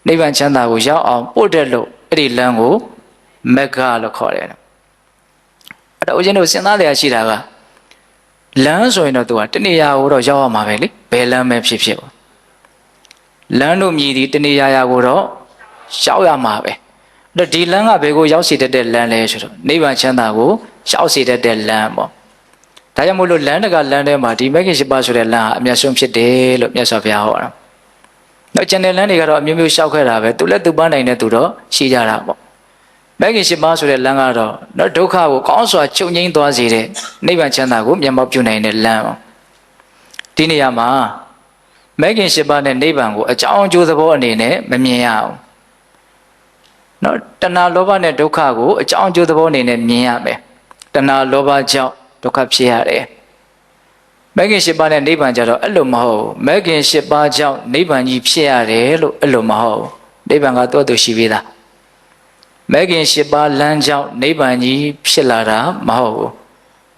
့နိဗ္ဗာန်ချမ်းသာကိုရောက်အောင်ပို့တဲ့လို့အဲ့ဒီလမ်းကိုမက္ခလို့ခေါ်တယ်အဲ့တော့ဦးဇင်းတို့စဉ်းစားလျက်ရှိတာကလမ်းဆိုရင်တော့သူကတဏှာကိုတော့ရောက်ရမှာပဲလေဘယ်လမ်းပဲဖြစ်ဖြစ်ပေါ့လမ်းတို့မြည်ဒီတဏှာရာကိုတော့ရောက်ရမှာပဲအဲ့တော့ဒီလမ်းကဘယ်ကိုရောက်စေတတ်တဲ့လမ်းလဲဆိုတော့နိဗ္ဗာန်ချမ်းသာကိုရောက်စေတတ်တဲ့လမ်းပေါ့ဒါကြောင့်မို့လို့လမ်းတကလမ်းထဲမှာဒီမဂ္ဂင်8ပါးဆိုတဲ့လမ်းဟာအမြတ်ဆုံးဖြစ်တယ်လို့မြတ်စွာဘုရားဟောတာနောက်ကျန်တဲ့လမ်းတွေကတော့အမျိုးမျိုးရှောက်ခဲ့တာပဲသူလည်းသူပန်းနိုင်တဲ့သူတော့ရှိကြတာပေါ့မဂ္ဂင်8ပါးဆိုတဲ့လမ်းကတော့ဒုက္ခကိုကောင်းစွာချုပ်ငြိမ်းသွားစေတဲ့နိဗ္ဗာန်ချမ်းသာကိုမျက်မှောက်ပြုနိုင်တဲ့လမ်းပေါ့ဒီနေရာမှာမဂ္ဂင်8ပါးနဲ့နိဗ္ဗာန်ကိုအကြောင်းအကျိုးသဘောအနေနဲ့မမြင်ရအောင်နော်တဏှာလောဘနဲ့ဒုက္ခကိုအကြောင်းအကျိုးသဘောအနေနဲ့မြင်ရမယ်တဏှာလောဘကြောင့်ဒုက္ခဖြစ်ရတယ်မဂ္ဂင်8ပါးနဲ့နိဗ္ဗာန်ကြတော့အဲ့လိုမဟုတ်မဂ္ဂင်8ပါးကြောင့်နိဗ္ဗာန်ကြီးဖြစ်ရတယ်လို့အဲ့လိုမဟုတ်နိဗ္ဗာန်ကတော့သူရှိသေးတာမဂ္ဂင်8ပါးလမ်းကြောင့်နိဗ္ဗာန်ကြီးဖြစ်လာတာမဟုတ်ဘူး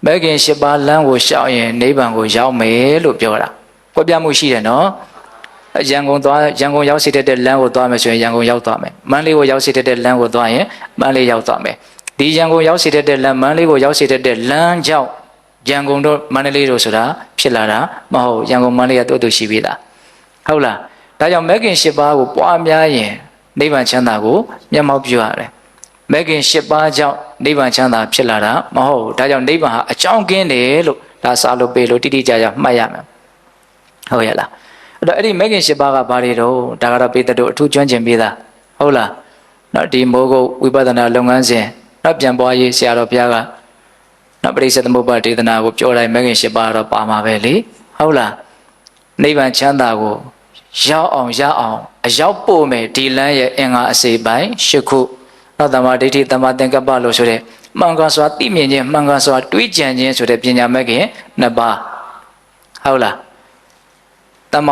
မဂ္ဂင်8ပါးလမ်းကိုရှောက်ရင်နိဗ္ဗာန်ကိုရောက်မယ်လို့ပြောတာကွဲပြားမှုရှိတယ်နော်ရန်ကုန်ရောက်စေတဲ့လမ်းကိုသွားမယ်ဆိုရင်ရန်ကုန်ရောက်သွားမယ်မန္တလေးကိုရောက်စေတဲ့လမ်းကိုသွားရင်မန္တလေးရောက်သွားမယ်ဒီရန်ကုန်ရောက်စေတဲ့လမ်းမန္တလေးကိုရောက်စေတဲ့လမ်းကြောင့်ရန်ကုန်တို့မန္တလေးတို့ဆိုတာဖြစ်လာတာမဟုတ်ရန်ကုန်မန္တလေးကတူရှိပြီလားဟုတ်လားဒါကြောင့်မဂ္ဂင်8ပါးကိုပွားများရင်နိဗ္ဗာန်ချမ်းသာကိုမျက်မှောက်ပြုရတယ်မဂ္ဂင်8ပါးကြောင့်နိဗ္ဗာန်ချမ်းသာဖြစ်လာတာမဟုတ်ဒါကြောင့်နိဗ္ဗာန်ဟာအကြောင်းကင်းတယ်လို့ဒါစာလို့ပေးလို့တိတိကျကျမှတ်ရမယ်ဟုတ်ရဲ့လားအဲ့တော့အဲ့ဒီမဂ္ဂင်8ပါးကဘာတွေတော့ဒါကတော့ပေးတဲ့တို့အထူးကျွမ်းကျင်ပေးတာဟုတ်လားနော်ဒီမိုးကုတ်ဝိပဿနာလုပ်ငန်းစဉ်နော်ပြန်ပွားရေးဆရာတော်ဘုရားကနော်ပရိစ္ဆေသမုပ္ပါဒေသနာကိုပြောလိုက်မဂ္ဂင်8ပါးတော့ပါမှာပဲလေဟုတ်လားနိဗ္ဗာန်ချမ်းသာကိုရောက်အောင်အရောက်ပို့မယ်ဒီလမ်းရဲ့အင်္ဂါအစိပ်ပိုင်း8ခုနောက်တမ္မာဒိဋ္ဌိတမ္မာသင်္ကပ္ပလို့ဆိုတဲ့မှန်ကန်စွာသိမြင်ခြင်းမှန်ကန်စွာတွေးကြံခြင်းဆိုတဲ့ပညာမဂ္ဂင်2ပါးဟုတ်လားတမ္မ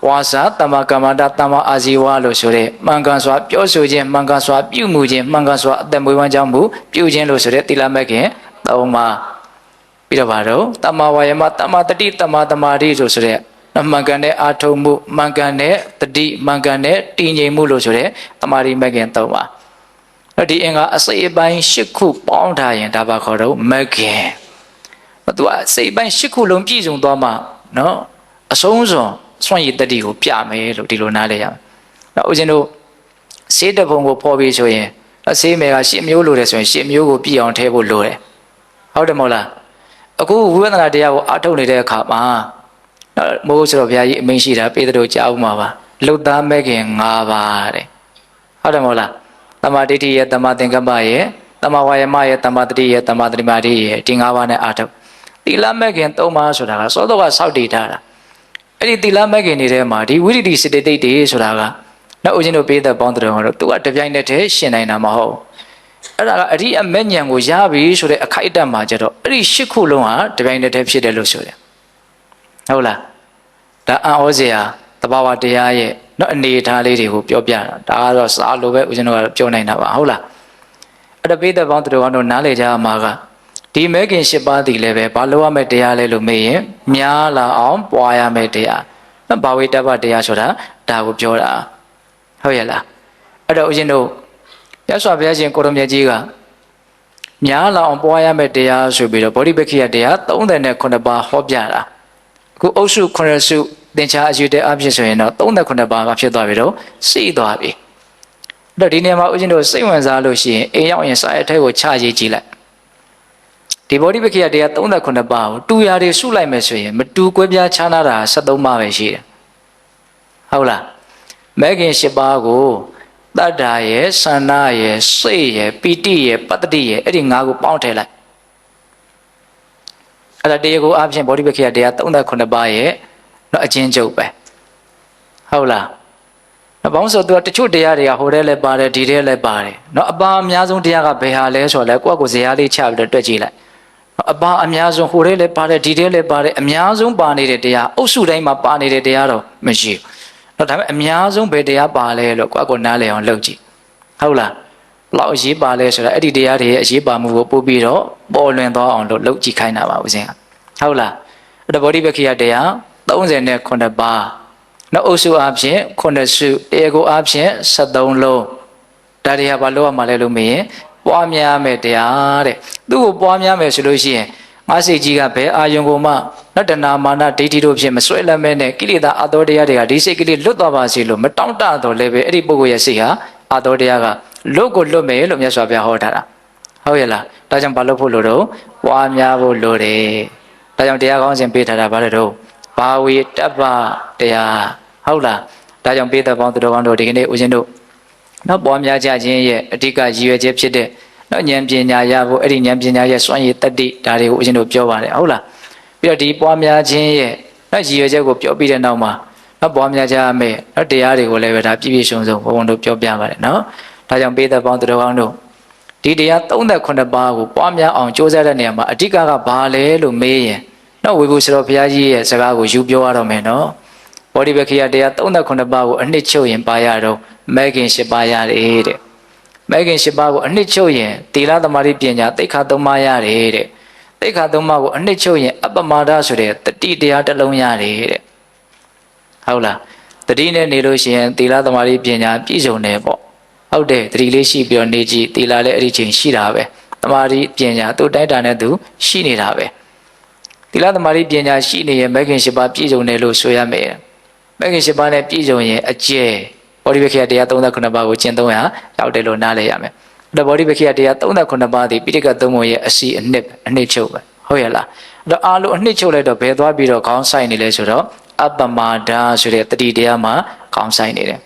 ာဝါစာတမ္မာကမ္မန္တတမ္မာအာဇီဝလို့ဆိုတဲ့မှန်ကန်စွာပြောဆိုခြင်းမှန်ကန်စွာပြုမှုခြင်းမှန်ကန်စွာအသက်မွေးဝမ်းကြောင်းမှုပြုခြင်းလို့ဆိုတဲ့သီလမဂ္ဂင်3ပါးပြီးတော့ဗါတော့တမ္မာဝါယမတမ္မာတတိတမ္မာသမာဓိလို့ဆိုတဲ့မှန်ကန်တဲ့အာထုံမှုမှန်ကန်တဲ့တတိမှန်ကန်တဲ့တည်ငြိမ်မှုလို့ဆိုတဲ့သမာဓိမဂ္ဂင်3ပါးအဲ့ဒီအင်္ဂါအစိပ်အပိုင်း8ခုပေါင်းထားရင်ဒါပါခေါ်တော့မဂ္ဂင်သူကအစိပ်ပိုင်း8ခုလုံးပြည့်စုံသွားမှနော်အဆုံးစွန်စွန့်ရည်တတိကိုပြမယ်လို့ဒီလိုနားလဲရမယ်။နောက်ဦးဇင်းတို့ဆေးတပုံကိုဖော်ပြီးဆိုရင်ဆေးမယ်က10မျိုးလိုတယ်ဆိုရင်10မျိုးကိုပြည့်အောင်ထည့်ဖို့လိုတယ်။ဟုတ်တယ်မဟုတ်လား။အခုဝိပဿနာတရားကိုအားထုတ်နေတဲ့အခါမှာမိုးဆိုတော့ဘုရားကြီးအမိန့်ရှိတာပေးတဲ့ကြားဦးမှာပါ။လုတ်သားမဲ့ခင်5ပါးတဲ့။ဟုတ်တယ်မဟုတ်လား။တမ္မာဒိဋ္ဌိရဲ့တမ္မာသင်္ကပ္ပရဲ့တမ္မာဝါယမရဲ့တမ္မာတတိရဲ့တမ္မာသတိမာတိရဲ့ဒီ5ပါးနဲ့အားထုတ်။သီလမဲ့ခင်3ပါးဆိုတာကစောတော့ကစောက်တည်ထားတာ။အဲ့ဒီသီလမဂ္ဂင်တွေထဲမှာဒီဝိရိတိစေတသိက်တွေဆိုတာကနောက်ဦးဇင်းတို့ပေးတဲ့ပေါင်းတဲ့တော်ကတော့သူကတပြိုင်တည်းရှင်းနိုင်တာမဟုတ်အဲ့ဒါကအရိအမဉ္ဇဉ်ကိုရပြီဆိုတဲ့အခိုက်အတန့်မှာကျတော့အဲ့ဒီ8ခုလုံးဟာတပြိုင်တည်းဖြစ်တယ်လို့ဆိုတယ် ဟုတ်လားဒါအံ့ဩစရာတဘာဝတရားရဲ့နော်အနေထားလေးတွေကိုပြောပြတာဒါကတော့စာလိုပဲဦးဇင်းတို့ကပြောနိုင်တာပါဟုတ်လားအဲ့ဒါပိဿပေါင်းသူတော်ကောင်းတို့နားလေကြမှာကဒီမဲခင်၈ပါးတည်လည်းပဲဘာလို့ရမယ့်တရားလဲလို့မေးရင်များလာအောင်ပွားရမယ့်တရားနော်ဘာဝိတ္တပတရားဆိုတာဒါကိုပြောတာဟုတ်ရဲ့လားအဲ့တော့ဦးဇင်းတို့မြတ်စွာဘုရားရှင်ကိုရမြတ်ကြီးကများလာအောင်ပွားရမယ့်တရားဆိုပြီးတော့ဗောဓိပက္ခိယတရား39ပါးဟောပြတာအခုအုပ်စု9စုသင်္ချာအယူတဲ့အဖြစ်ဆိုရင်တော့39ပါးကဖြစ်သွားပြီတော့စိသွားပြီအဲ့တော့ဒီနေရာမှာဦးဇင်းတို့စိတ်ဝင်စားလို့ရှိရင်အိမ်ရောက်ရင်စာရထဲကိုချရေးကြည့်လိုက်ဒီဗောဓိပက္ခိယတရား39ပါးကိုတူရာတွေစုလိုက်မယ်ဆိုရင်မတူကွဲပြားခြားနာတာ73ပါးပဲရှိတယ်ဟုတ်လားမဲခင်၈ပါးကိုတတ္တာရဲ့ဆန္ဒရဲ့စိတ်ရဲ့ပီတိရဲ့ပတ္တိရဲ့အဲ့ဒီ၅ခုပေါင်းထည့်လိုက်အဲ့ဒါတရားကိုအပြင်ဗောဓိပက္ခိယတရား39ပါးရဲ့နော်အချင်းချုပ်ပဲဟုတ်လားနော်ဘောင်းဆိုသူကတချို့တရားတွေကဟိုထဲလည်းပါတယ်ဒီထဲလည်းပါတယ်နော်အပါအများဆုံးတရားကဘယ်ဟာလဲဆိုတော့လေကိုယ့်ကိုယ်ဇေယျလေးချပြီးတော့တွက်ကြည့်လိုက်အပါအများဆုံးဟိုထဲလည်းပါတယ်ဒီထဲလည်းပါတယ်အများဆုံးပါနေတဲ့တရားအုပ်စုတိုင်းမှာပါနေတဲ့တရားတော့မရှိဘူးတော့ဒါပေမဲ့အများဆုံးဘယ်တရားပါလဲလို့ကိုယ့်ကိုယ်နားလည်အောင်လုပ်ကြည့်ဟုတ်လားဘလောက်အရေးပါလဲဆိုတာအဲ့ဒီတရားတွေရဲ့အရေးပါမှုကိုပို့ပြီးတော့ပေါ်လွင်သွားအောင်လို့လုပ်ကြည့်ခိုင်းတာပါဦးဇင်းကဟုတ်လားအဲ့ဒါဗောဓိပက္ခိယတရား39ပါးနောက်အုပ်စုအဖြစ်9စုတရားကိုအဖြစ်73လုံးဒါတွေကဘာလို့ရမှာလဲလို့မေးရင်ပွားများမယ်တရားတဲ့သူ့ကိုပွားများမယ်ဆိုလို့ရှိရင်ငါစိတ်ကြီးကဘယ်အာယုံကိုမှနတ္တနာမာနဒိဋ္ဌိတို့ဖြင့်မဆွဲလမ်းမဲနဲ့ကိလေသာအတောတရားတွေကဒီစိတ်ကလေးလွတ်သွားပါစေလို့မတောင့်တတော့လည်းပဲအဲ့ဒီပုဂ္ဂိုလ်ရဲ့စိတ်ဟာအတောတရားကလွတ်ကိုလွတ်မယ်လို့မြတ်စွာဘုရားဟောထားတာဟုတ်ရဲ့လားဒါကြောင့်ဘာလို့ဖို့လို့တော့ပွားများဖို့လိုတယ်ဒါကြောင့်တရားကောင်းစဉ်ပေးထားတာဘာလဲတော့ဘာဝေတ္တပတရားဟုတ်လားဒါကြောင့်ပိဿပေါင်းသူတော်ကောင်းတို့ဒီကနေ့ဦးဇင်းတို့နောက်ပွားများကြခြင်းရဲ့အဓိကရည်ရွယ်ချက်ဖြစ်တဲ့နောက်ဉာဏ်ပညာရဖို့အဲ့ဒီဉာဏ်ပညာရဲ့စွမ်းရည်တတ္တိဒါတွေကိုဦးဇင်းတို့ပြောပါတယ်ဟုတ်လားပြီးတော့ဒီပွားများခြင်းရဲ့နောက်ရည်ရွယ်ချက်ကိုပြောပြီးတဲ့နောက်မှာနောက်ပွားများကြရမယ်နောက်တရားတွေကိုလည်းပဲဒါပြည့်ပြည့်စုံစုံဘုံဘုံတို့ပြောပြပါတယ်နော်ဒါကြောင့်ပိဿပေါင်းသူတော်ကောင်းတို့ဒီတရား39ပါးကိုပွားများအောင်ကြိုးစားတဲ့နေရာမှာအဓိကကဘာလဲလို့မေးရင်နောက်ဝေဘူးဆရာဘုရားကြီးရဲ့စကားကိုယူပြောရတော့မယ်နော်ဗောဓိပက္ခိယတရား39ပါးကိုအနှစ်ချုပ်ရင်ပါရတော့မဲခင်၈ပါးရတယ်တဲ့မဲခင်၈ပါးကိုအနှစ်ချုပ်ရင်သီလသမารိပညာသိက္ခာ၃ပါးရတယ်တဲ့သိက္ခာ၃ပါးကိုအနှစ်ချုပ်ရင်အပမဒဆိုတဲ့တတိတရားတစ်လုံးရတယ်တဲ့ဟုတ်လားတတိနဲ့နေလို့ရှိရင်သီလသမารိပညာပြည့်စုံတယ်ပေါ့ဟုတ်တယ်တတိလေးရှိပြီးတော့နေကြည့်သီလလည်းအဲ့ဒီချိန်ရှိတာပဲသမารိပညာသူ့တိုက်တာနဲ့သူရှိနေတာပဲသီလသမารိပညာရှိနေရင်မဲခင်၈ပါးပြည့်စုံတယ်လို့ဆိုရမယ်မဲခင်၈ပါးနဲ့ပြည့်စုံရင်အကျယ်ဗောဓိပက္ခိယတရား39ပါးကိုကျင့်သုံးရရောက်တယ်လို့နားလည်ရမယ်အဲ့တော့ဗောဓိပက္ခိယတရား39ပါးဒီပိဋကသုံးပုံရဲ့အစီအနှစ်ချုပ်ပဲဟုတ်ရဲ့လားအဲ့တော့အားလုံးအနှစ်ချုပ်လိုက်တော့ဘယ်သွားပြီးတော့ခေါင်းဆိုင်နေလဲဆိုတော့အပမဒါဆိုတဲ့တတိတရားမှာခေါင်းဆိုင်နေတယ်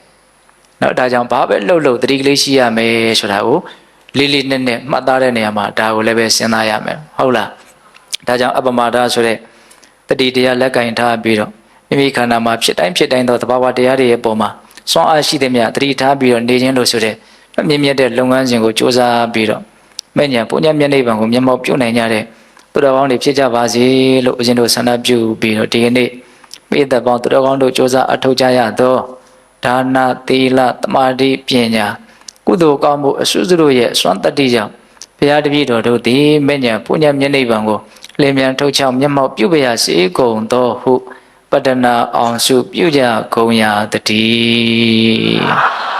နော်ဒါကြောင့်ဘာပဲလှုပ်တတိကလေးရှိရမယ်ဆိုတာကိုလေးလေးနက်နက်မှတ်သားတဲ့နေရာမှာဒါကိုလည်းပဲစဉ်းစားရမယ်ဟုတ်လားဒါကြောင့်အပမဒါဆိုတဲ့တတိတရားလက်ကင်ထားပြီးတော့မိမိခန္ဓာမှာဖြစ်တိုင်းသောသဘာဝတရားတွေရဲ့ပုံမှာစွမ်းအားရှိသမျှတတိထားပြီးတော့နေခြင်းလို့ဆိုတဲ့မြင့်မြတ်တဲ့လုပ်ငန်းစဉ်ကိုစ조사ပြီးတော့မဲ့ညာပုညမျက်နှိပ်ပံကိုမျက်မှောက်ပြုနိုင်ကြတဲ့သူတော်ကောင်းတွေဖြစ်ကြပါစေလို့ဦးဇင်းတို့ဆန္ဒပြုပြီးတော့ဒီကနေ့ပိဿပေါင်းသူတော်ကောင်းတို့စ조사အထောက်ကြရသောဒါနသီလသမာဓိပညာကုသိုလ်ကောင်းမှုအစွတ်တို့ရဲ့စွမ်းတတ္တိကြောင့်ဘုရားတပည့်တော်တို့သည်မဲ့ညာပုညမျက်နှိပ်ပံကိုလင်းမြန်ထုတ်ချောက်မျက်မှောက်ပြုပါရစေကုန်သောဟုပတ္တနာအောင်စုပြုကြကုန်ရာတည်း